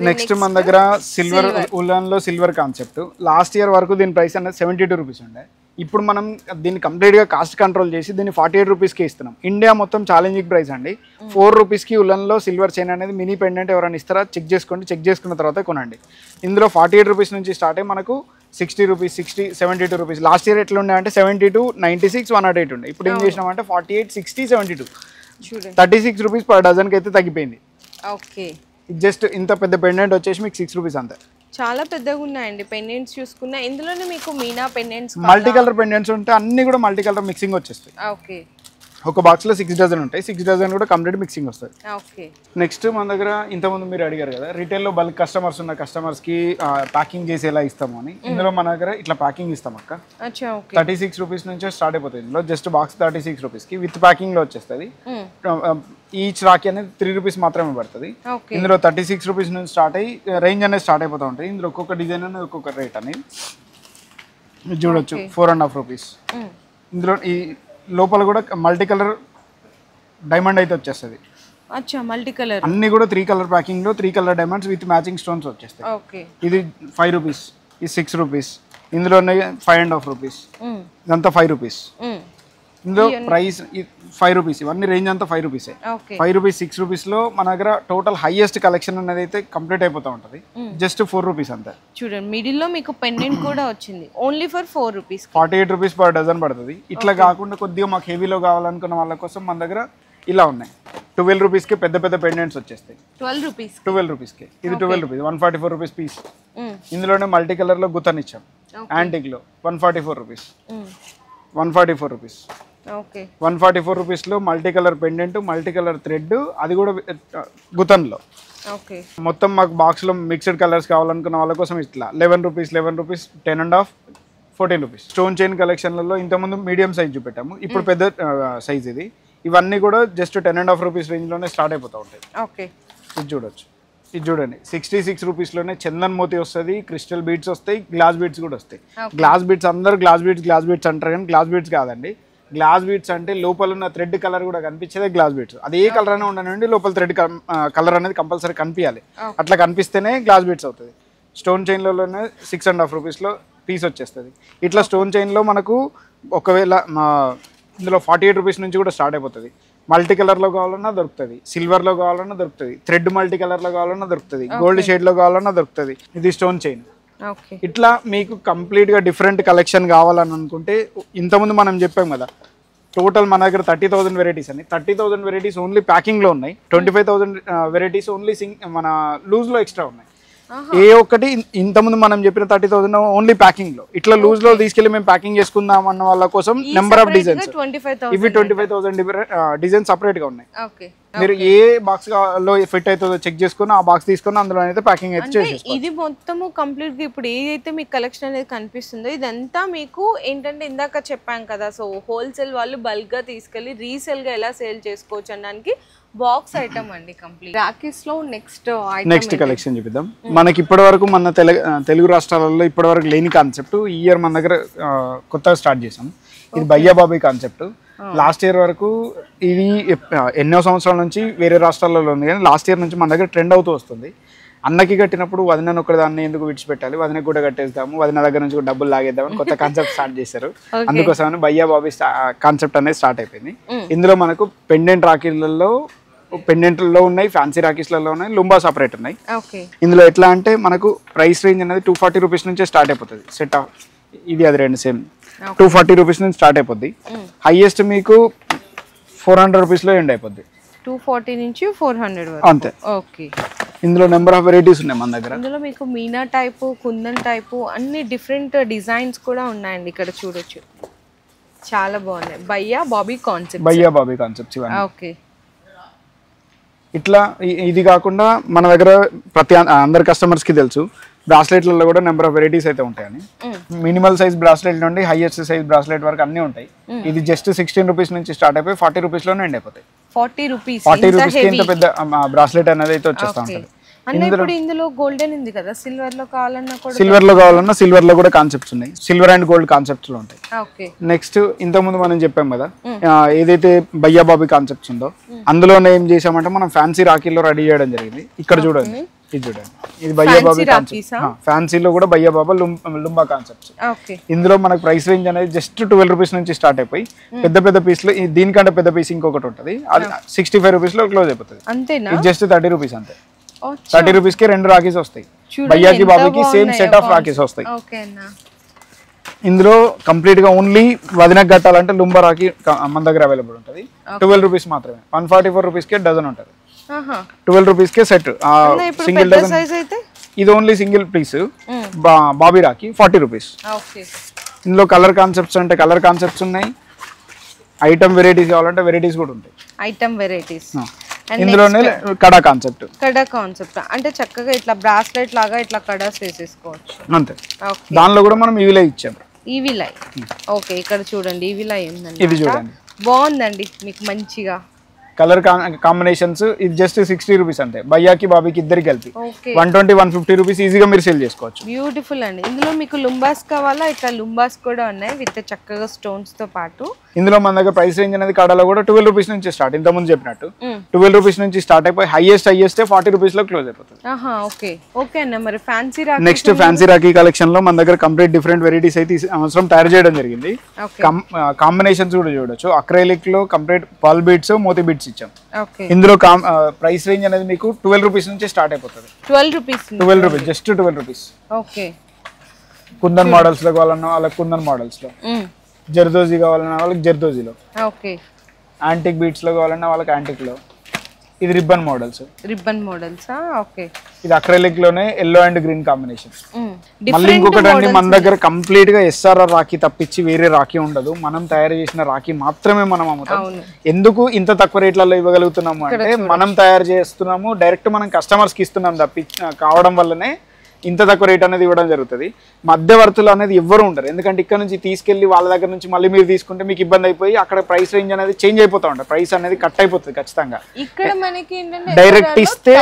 నెక్స్ట్ మన దగ్గర సిల్వర్ ఉలన్ లో సిల్వర్ కాన్సెప్ట్. లాస్ట్ ఇయర్ వరకు దీని ప్రైస్ అనేది 72 రూపీస్ ఉండే. ఇప్పుడు మనం దీన్ని కంప్లీట్ గా కాస్ట్ కంట్రోల్ చేసి దీన్ని 48 రూపీస్కి ఇస్తున్నాం. ఇండియా మొత్తం ఛాలెంజింగ్ ప్రైస్ అండి. 4 రూపీస్కి ఉలన్ లో సిల్వర్ చైన్ అనేది మినీ పెండెంట్ ఎవరైనా ఇస్తారా చెక్ చేసుకోండి. చెక్ చేసుకున్న తర్వాత కొనండి. ఇందులో 48 రూపీస్ నుంచి స్టార్ట్ అయ్యి మనకు 60 రూపీస్, 60, 72 రూపీస్. లాస్ట్ ఇయర్ ఎట్లా ఉండే అంటే 72, 96, 108 ఉండే. ఇప్పుడు ఏం చేసినామంటే 48, 60, 72 36 రూపీస్ పర్ డజన్కి అయితే తగ్గిపోయింది. ఓకే, జస్ట్ ఇంత పెద్ద పెండెంట్ వచ్చేసి మీకు 6 రూపీస్ అంతే. చాలా పెద్దగా ఉన్నాయండి పెండెంట్స్ చూసుకున్నా. ఇందులోనే మీకు Meena pendants, multi colour pendants ఉంటాయి. అన్ని కూడా మల్టీ కలర్ మిక్సింగ్ వచ్చేస్తాయి. ఓకే, ఒక బాక్స్ లో 6 డజన్ ఉంటాయి. 6 డజన్ కూడా కంప్లీట్ మిక్సింగ్ వస్తుంది. ఓకే. నెక్స్ట్ మన దగ్గర ఇంతకుముందు మీరు అడిగారు కదా రీటైల్ లో బల్క్ కస్టమర్స్ ఉన్న కస్టమర్స్ కి ప్యాకింగ్ చేసి ఎలా ఇస్తాము అని. ఇందులో మన దగ్గర ఇట్లా ప్యాకింగ్ ఇస్తాం అక్క. 36 రూపీస్ నుంచే స్టార్ట్ అయిపోతుంది. ఇందులో జస్ట్ బాక్స్ 36 రూపీస్ కి విత్ ప్యాకింగ్ లో వచ్చేస్తుంది. ఈచ్ రాఖీ అనేది 3 రూపీస్ మాత్రమే పడుతుంది. ఇందులో 36 రూపీస్ నుంచి స్టార్ట్ అయ్యి రేంజ్ అనేది స్టార్ట్ అయిపోతూ ఉంటుంది. ఇందులో ఒక్కొక్క డిజైన్ అనేది ఒక్కొక్క రేట్ అనేది చూడొచ్చు. 4.5 రూపీస్. ఇందులో ఈ లోపల కూడా మల్టీ కలర్ డైమండ్ అయితే వచ్చేస్తుంది. మల్టీ కలర్ అన్ని కూడా 3 కలర్ ప్యాకింగ్ లో 3 colour diamonds with matching stones వచ్చేస్తాయి. ఇది 5 రూపీస్, ఇది 6 రూపీస్. ఇందులో 5.5 రూపీస్, ఇదంతా 5 రూపీస్. ఇందులో ప్రైస్ 5 రూపీస్. ఇవన్నీ రేంజ్ అంతా 5 రూపీసే. 5 రూపీస్, 6 రూపీస్ లో మన దగ్గర టోటల్ హైయెస్ట్ కలెక్షన్ అనేది అయితే కంప్లీట్ అయిపోతూ ఉంటుంది. జస్ట్ 4 రూపీస్ అంతే. చూడండి మిడిల్ లో మీకు పెండెంట్ కూడా వచ్చింది. Only for 4 rupees. 48 rupees per dozen పడుతుంది. ఇట్లా కాకుండా కొద్దిగా మాకు హెవీలో కావాలనుకున్న వాళ్ళ కోసం మన దగ్గర ఇలా ఉన్నాయి. 12 రూపీస్కి పెద్ద పెద్ద పెండెంట్స్ వచ్చేస్తాయి. 12 రూపీస్ 12 రూపీస్కి ఇది 12 రూపీస్ 144 రూపీస్ పీస్. ఇందులోనే మల్టీ కలర్లో గుత్తన్ ఇచ్చాం యాంటిక్లో 144 రూపీస్ 144 రూపీస్. ఓకే 144 రూపీస్లో multi colour pendant multi colour thread అది కూడా గుతన్లో. ఓకే మొత్తం మాకు బాక్స్లో మిక్స్డ్ కలర్స్ కావాలనుకున్న వాళ్ళ కోసం ఇట్లా 11 రూపీస్ 10.5 14 రూపీస్. స్టోన్ చైన్ కలెక్షన్లలో ఇంతకుముందు మీడియం సైజ్ చూపెట్టాము, ఇప్పుడు పెద్ద సైజ్ ఇది. ఇవన్నీ కూడా జస్ట్ 10.5 రూపీస్ రేంజ్లోనే స్టార్ట్ అయిపోతూ ఉంటాయి. ఓకే ఇది చూడొచ్చు, ఇది చూడండి 66 రూపీస్లోనే చందన్ మోతి వస్తుంది, క్రిస్టల్ బీడ్స్ వస్తాయి, గ్లాస్ బీడ్స్ కూడా వస్తాయి. గ్లాస్ బీడ్స్ అందరూ గ్లాస్ బీడ్స్ అంటారు కానీ గ్లాస్ బీడ్స్ కాదండి. గ్లాస్ బీడ్స్ అంటే లోపల ఉన్న థ్రెడ్ కలర్ కూడా కనిపించేదే గ్లాస్ బీడ్స్. అది ఏ కలర్ అయినా ఉండనండి, లోపల థ్రెడ్ కలర్ అనేది కంపల్సరీ కనిపించాలి. అట్లా కనిపిస్తేనే గ్లాస్ బీడ్స్ అవుతుంది. స్టోన్ చైన్లోనే 6.5 రూపీస్లో పీస్ వచ్చేస్తుంది. ఇట్లా స్టోన్ చైన్లో మనకు ఒకవేళ ఇందులో 48 రూపీస్ నుంచి కూడా స్టార్ట్ అయిపోతుంది. మల్టీ కలర్లో కావాలన్నా దొరుకుతుంది, సిల్వర్లో కావాలన్నా దొరుకుతుంది, థ్రెడ్ మల్టీ కలర్లో కావాలన్నా దొరుకుతుంది, గోల్డ్ షేడ్లో కావాలన్నా దొరుకుతుంది. ఇది స్టోన్ చైన్. ఇట్లా మీకు కంప్లీట్గా డిఫరెంట్ కలెక్షన్ కావాలని అనుకుంటే ఇంతకుముందు మనం చెప్పాం కదా, టోటల్ మన దగ్గర 30,000 వెరైటీస్ అని. 30,000 వెరైటీస్ ఓన్లీ ప్యాకింగ్లో ఉన్నాయి, 25,000 వెరైటీస్ ఓన్లీ మన లూజ్లో ఎక్స్ట్రా ఉన్నాయి. ఏ ఒక్కటి ఇంతకుముందు మనం చెప్పిన 30,000 ఓన్లీ ప్యాకింగ్ లో. ఇట్లా లూజ్ లో తీసుకెళ్లి మేము ప్యాకింగ్ చేసుకుందాం అన్న వాళ్ళ కోసం నెంబర్ ఆఫ్ డిజైన్స్ ఇవి 25,000 డిజైన్స్ సపరేట్ గా ఉన్నాయి. మీరు ఏ బాక్స్ లో ఫిట్ అవుతుందో చెక్ చేసుకుని ఆ బాక్స్ తీసుకుని అందులో అయితే ప్యాకింగ్ అయితే చేసేసుకోవచ్చు. ఇది మొత్తము కంప్లీట్ గా ఇప్పుడు ఏదైతే మీకు కలెక్షన్ అనేది కనిపిస్తుందో ఇదంతా మీకు ఏంటంటే ఇందాక చెప్పాం కదా, సో హోల్సేల్ వాళ్ళు బల్క్ గా తీసుకెళ్లి రీసేల్ గా ఎలా సేల్ చేసుకోవచ్చు అనడానికి బాక్స్ ఐటమ్ అండి కంప్లీట్. రాకీస్ లో నెక్స్ట్ కలెక్షన్ చూపిద్దాం. మనకి ఇప్పటి వరకు మన తెలుగు రాష్ట్రాలలో ఇప్పటి వరకు లేని కాన్సెప్ట్ ఈ ఇయర్ మన దగ్గర కొత్తగా స్టార్ట్ చేసాం. ఇది భయ్యా బాబీ కాన్సెప్ట్. లాస్ట్ ఇయర్ వరకు ఇది ఎన్నో సంవత్సరాల నుంచి వేరే రాష్ట్రాలలో ఉంది కానీ లాస్ట్ ఇయర్ నుంచి మన దగ్గర ట్రెండ్ అవుతూ వస్తుంది. అన్నకి కట్టినప్పుడు వదిన ఒకటి దాన్ని ఎందుకు విడిచిపెట్టాలి, వదినకి కూడా కట్టేద్దాము, వదిన దగ్గర నుంచి కూడా డబ్బులు లాగేద్దామని కొత్త కాన్సెప్ట్ స్టార్ట్ చేశారు. అందుకోసమని భయ్యా బాబీ కాన్సెప్ట్ అనేది స్టార్ట్ అయిపోయింది. ఇందులో మనకు పెండెంట్లో ఉన్నాయి, ఫ్యాన్సీ రాకీస్లలో ఉన్నాయి, లుంబా సపరేట్ ఉన్నాయి. ఇందులో ఎట్లా అంటే మనకు ప్రైస్ రేంజ్ అనేది 240 రూపీస్ నుంచే స్టార్ట్ అయిపోతుంది. సెట్ ఆఫ్ ఇది అది రెండు సేమ్ 240 రూపీస్ నుంచి స్టార్ట్ అయిపోద్ది. హైయెస్ట్ మీకు 400 రూపీస్లో ఎండ్ అయిపోద్ది. 240 నుంచి 400 అంతే. ఓకే. ఇందులో నెంబర్ ఆఫ్ వెరైటీస్ ఉన్నాయి మన దగ్గర. ఇందులో మీకు మీనా టైపు, కుందన్ టైపు అన్ని డిఫరెంట్ డిజైన్స్ కూడా ఉన్నాయండి. ఇక్కడ చూడొచ్చు, చాలా బాగున్నాయి. భయ్యా బాబీ కాన్సెప్ట్స్ ఇవన్నీ. ఓకే. ఇట్లా ఇది కాకుండా మన దగ్గర అందరి కస్టమర్స్ కి తెలుసు బ్రాస్లెట్లలో కూడా నెంబర్ ఆఫ్ వెరైటీస్ అయితే ఉంటాయని. మినిమల్ సైజ్ బ్రాస్లెట్ నుండి హైయెస్ట్ సైజ్ బ్రాస్లెట్ వరకు అన్ని ఉంటాయి. ఇది జస్ట్ 16 రూపీస్ నుంచి స్టార్ట్ అయిపోయి 40 రూపీస్లోనే ఎండ్ అయిపోతాయి. 40 రూపీస్కి ఇంత పెద్ద బ్రాస్లెట్ అనేది అయితే వచ్చేస్తా ఉంటుంది. ఇందులో గోల్డెన్ ఉంది కదా, సిల్వర్ లో కావాలన్నా సిల్వర్ లో కూడా కాన్సెప్ట్స్ ఉన్నాయి. సిల్వర్ అండ్ గోల్డ్ కాన్సెప్ట్స్ లో ఉంటాయి. నెక్స్ట్ ఇంతకుముందు మనం చెప్పాం కదా ఏదైతే భయ్యా బాబీ కాన్సెప్ట్స్ ఉందో అందులోనే ఏం చేసామంటే మనం ఫ్యాన్సీ రాఖీలో రెడీ చేయడం జరిగింది. ఇక్కడ చూడండి, ఇది చూడండి, ఇది భయ్యా బాబీ ఫ్యాన్సీలో కూడా భయ్యా బాబా లుంబా కాన్సెప్ట్స్. ఇందులో మనకు ప్రైస్ రేంజ్ అనేది జస్ట్ 12 రూపీస్ నుంచి స్టార్ట్ అయిపోయి పెద్ద పెద్ద పీస్ లో దీనికంటే పెద్ద పీస్ ఇంకొకటి ఉంటుంది, అది 65 రూపీస్ లో క్లోజ్ అయిపోతుంది. ఇది జస్ట్ 30 రూపీస్ అంతే. 30 రూపీస్ కి 2 రాఖీస్ వస్తాయి. భయ్యాకి బాబీకి సేమ్ సెట్ ఆఫ్ రాఖీస్ వస్తాయి. ఇందులో కంప్లీట్ గా ఓన్లీ వదినకు కట్టాలంటే లుంబా రాఖీ మన దగ్గర అవైలబుల్ ఉంటుంది. 12 రూపీస్ మాత్రమే. 144 రూపీస్ కి డజన్ ఉంటుంది. 12 రూపీస్ కే సెట్ సింగిల్ డజన్. ఇది ఓన్లీ సింగిల్ పీస్ బాబీ రాఖీ 40 రూపీస్. ఇందులో కలర్ కాన్సెప్ట్స్ అంటే కలర్ కాన్సెప్ట్స్ ఉన్నాయి, ఐటమ్ వెరైటీస్ కావాలంటే వెరైటీస్ కూడా ఉంటాయి. ఐటమ్ వెరైటీస్ ఇందులోనే కడా కాన్సెప్ట్ అంటే చక్కగా ఇట్లా బ్రాస్లెట్ లాగా ఇట్లా కడాస్ వేసేసుకోవచ్చు అంతే. దానిలో కూడా మనం ఈవిలై ఇచ్చాం. ఈవిలై. ఓకే, ఇక్కడ చూడండి ఈవిలై ఏందండి, ఇది చూడండి బాగుందండి. మీకు మంచిగా కలర్ కాంబినేషన్స్. ఇది జస్ట్ 60 రూపీస్ అంతే. భయ్యాకి బాబీకి ఇద్దరికి కలిపి 120-150 రూపీస్ ఈజీగా మీరు సేల్ చేసుకోవచ్చు. బ్యూటిఫుల్ అండి. ఇందులో మీకు లుంబాస్ కావాలా, ఇట్లా లుంబాస్ కూడా ఉన్నాయి విత్ చక్కగా స్టోన్స్ తో పాటు. ఇందులో మన దగ్గర ప్రైస్ రేంజ్ అనేది కడాలో కూడా 12 రూపీస్ నుంచి స్టార్ట్. ఇంత ముందు చెప్పినట్టు 12 రూపీస్ నుంచి స్టార్ట్ అయిపోయి హైయెస్ట్ 40 రూపీస్ లో క్లోజ్ అయిపోతుంది. ఓకే అన్న. మరి fancy Rakhi, next fancy Rakhi collection లో మన దగ్గర కంప్లీట్ డిఫరెంట్ వెరైటీస్ అయితే అవసరం తయారు చేయడం జరిగింది. కాంబినేషన్స్ కూడా చూడొచ్చు. అక్రైలిక్ లో కంప్లీట్ పర్ల్ బీడ్స్, మోతీ బీడ్స్ ఇచ్చాం. ఇందులో ప్రైస్ రేంజ్ అనేది మీకు 12 రూపీస్ నుంచి స్టార్ట్ అయిపోతుంది. 12 rupees just 12 rupees. Okay. Kundan models లో కావాలన్నా వాళ్ళకి కుందన్ మోడల్స్ లో, జర్దోజీ కావాలన్నా వాళ్ళకి జర్దోజీలో, ఓకే, యాంటిక్ బీట్స్ లో కావాలన్నా వాళ్ళకి యాంటిక్ లో, ఇది ribbon models. Ribbon models. Okay. ఇది అక్రైలిక్ లోనే ఎల్లో అండ్ గ్రీన్ కాంబినేషన్. మళ్ళీ ఇంకొకటి అండి, మన దగ్గర కంప్లీట్ గా ఎస్ఆర్ఆర్ రాఖీ తప్పించి వేరే రాఖీ ఉండదు. మనం తయారు చేసిన రాఖీ మాత్రమే మనం అమ్ముతాం. ఎందుకు ఇంత తక్కువ రేట్లలో ఇవ్వగలుగుతున్నాము అంటే మనం తయారు చేస్తున్నాము, డైరెక్ట్ మనం కస్టమర్స్ కి ఇస్తున్నాం కావడం వల్లనే ఇంత తక్కువ రేట్ అనేది ఇవ్వడం జరుగుతుంది. మధ్యవర్తులు అనేది ఎవ్వరు ఉండరు. ఎందుకంటే ఇక్కడ నుంచి తీసుకెళ్లి వాళ్ళ దగ్గర నుంచి మళ్ళీ మీరు తీసుకుంటే మీకు ఇబ్బంది అయిపోయి అక్కడ ప్రైస్ రేంజ్ అనేది చేంజ్ అయిపోతా ఉంటుంది. ప్రైస్ అనేది కట్ అయిపోతుంది ఖచ్చితంగా. డైరెక్ట్ ఇస్తే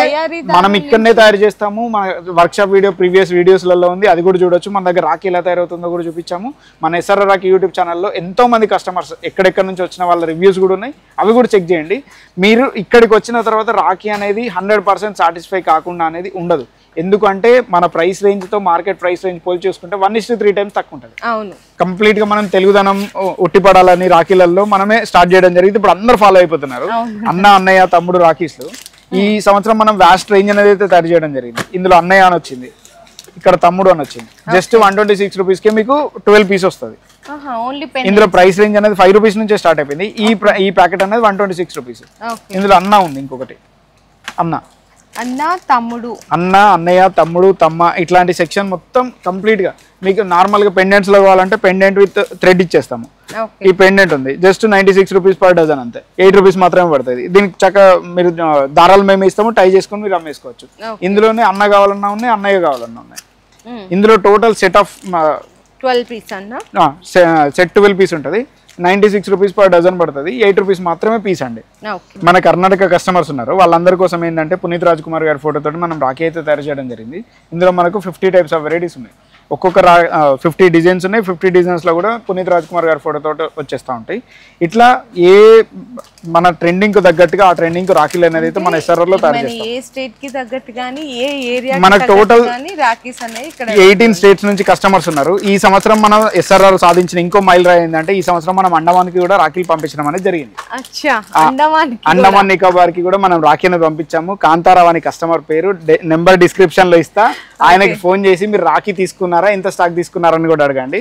మనం ఇక్కడనే తయారు చేస్తాము. మన వర్క్ షాప్ వీడియో ప్రీవియస్ వీడియోస్లలో ఉంది, అది కూడా చూడొచ్చు. మన దగ్గర రాఖీ ఎలా తయారవుతుందో కూడా చూపించాము. మన ఎస్ఆర్ఆర్ రాఖీ యూట్యూబ్ ఛానల్లో ఎంతో మంది కస్టమర్స్ ఎక్కడెక్కడ నుంచి వచ్చిన వాళ్ళ రివ్యూస్ కూడా ఉన్నాయి, అవి కూడా చెక్ చేయండి. మీరు ఇక్కడికి వచ్చిన తర్వాత రాఖీ అనేది 100% సాటిస్ఫై కాకుండా అనేది ఉండదు. ఎందుకంటే మన ప్రైస్ రేంజ్ తో మార్కెట్ ప్రైస్ రేంజ్ పోల్చి చూసుకుంటే 1:3 టైమ్స్ తక్కువ ఉంటుంది. కంప్లీట్ గా మనం తెలుగుదనం ఉట్టిపడాలని రాఖీలలో మనమే స్టార్ట్ చేయడం జరిగింది. ఇప్పుడు అందరూ ఫాలో అయిపోతున్నారు. అన్న, అన్నయ్య, తమ్ముడు రాఖీస్. ఈ సంవత్సరం మనం వ్యాస్ట్ రేంజ్ అనేది అయితే తయారు చేయడం జరిగింది. ఇందులో అన్నయ్య అని వచ్చింది, ఇక్కడ తమ్ముడు అని వచ్చింది. జస్ట్ 126 రూపీస్కి మీకు 12 పీస్ వస్తుంది. ఇందులో ప్రైస్ రేంజ్ అనేది 5 రూపీస్ నుంచే స్టార్ట్ అయిపోయింది. ఈ ప్యాకెట్ అనేది 126 రూపీస్. ఇందులో అన్న ఉంది, ఇంకొకటి అన్న, తమ్ముడు, అన్న, అన్నయ్య, తమ్ముడు, తమ్మ, ఇట్లాంటి సెక్షన్ మొత్తం కంప్లీట్ గా మీకు నార్మల్ గా పెండెంట్స్ లో కావాలంటే పెండెంట్ విత్ థ్రెడ్ ఇచ్చేస్తాము. ఈ పెండెంట్ ఉంది, జస్ట్ 96 రూపీస్ పర్ డజన్, అంతే. 8 రూపీస్ మాత్రమే పడుతుంది. దీనికి చక్కగా మీరు దారాలు మేము ఇస్తాము, టై చేసుకొని మీరు అమ్మేసుకోవచ్చు. ఇందులోనే అన్న కావాలన్నా ఉన్నాయి, అన్నయ్య కావాలన్నా ఉన్నాయి. ఇందులో టోటల్ సెట్ ఆఫ్ 12 పీస్ అన్న, సెట్ 12 పీస్ ఉంటుంది. 96 రూపీస్ పర్ డజన్ పడుతుంది. 8 రూపీస్ మాత్రమే పీస్ అండి. మన కర్ణాటక కస్టమర్స్ ఉన్నారు, వాళ్ళందరి కోసం ఏంటంటే పునీత్ రాజ్ కుమార్ గారి ఫోటోతో మనం రాఖీ అయితే తయారు చేయడం జరిగింది. ఇందులో మనకు 50 టైప్స్ ఆఫ్ వెరైటీస్ ఉన్నాయి. ఒక్కొక్క 50 డిజైన్స్ ఉన్నాయి. 50 డిజైన్స్ లో కూడా పునీత్ రాజ్ కుమార్ గారి ఫోటోతో వచ్చేస్తూ ఉంటాయి. ఇట్లా ఏ మన ట్రెండింగ్ కు తగ్గట్టుగా ఆ ట్రెండింగ్ కు రాఖీలు అనేది అయితే మన ఎస్ఆర్ఆర్ లో తయారు చేస్తాం. ఏ స్టేట్ కి తగ్గట్టుగాని ఏ ఏరియా మన టోటల్ రాఖీస్ అనేవి ఇక్కడ 18 స్టేట్స్ నుంచి కస్టమర్స్ ఉన్నారు. ఈ సంవత్సరం మనం ఎస్ఆర్ఆర్ సాధించిన ఇంకో మైల్ రాయి ఏంటంటే ఈ సంవత్సరం మనం అండమాన్ కి కూడా రాఖీలు పంపించడం అనేది జరిగింది. అండమాన్ నికోబార్ కి కూడా మనం రాఖీ అనేది పంపించాము. కాంతారావు అని కస్టమర్ పేరు, నెంబర్ డిస్క్రిప్షన్ లో ఇస్తా. ఆయనకి ఫోన్ చేసి మీరు రాఖీ తీసుకున్నారా, ఎంత స్టాక్ తీసుకున్నారని కూడా అడగండి.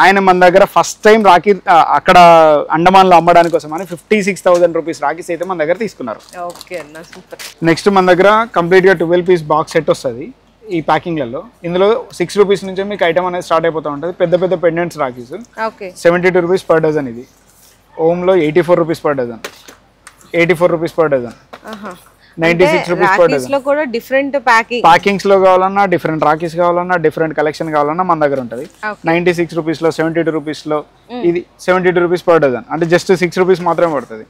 ఆయన మన దగ్గర ఫస్ట్ టైం రాఖీ అక్కడ అండమాన్ లో అమ్మడానికి కోసం అని 56,000 రూపీస్ రాఖీస్ అయితే మన దగ్గర తీసుకున్నారు. నెక్స్ట్ మన దగ్గర కంప్లీట్ గా 12 పీస్ బాక్స్ సెట్ వస్తుంది ఈ ప్యాకింగ్లలో. ఇందులో 6 రూపీస్ నుంచి మీకు ఐటమ్ అనేది స్టార్ట్ అయిపోతూ ఉంటుంది. పెద్ద పెద్ద pendants rakhis 72 rupees per dozen. ఇది ఓమ్లో 84 rupees per dozen, 84 rupees per dozen, 96 rupees per dozen. లో కూడా డిఫరెంట్ ప్యాకింగ్స్ లో కావాలన్నా, డిఫరెంట్ రాఖీస్ కావాలన్నా, డిఫరెంట్ కలెక్షన్ కావాలన్నా మన దగ్గర ఉంటుంది. 96 రూపీస్ లో, 72 రూపీస్ లో, ఇది 72 రూపీస్ పర్ డజన్, అంటే జస్ట్ 6 రూపీస్ మాత్రమే పడుతుంది.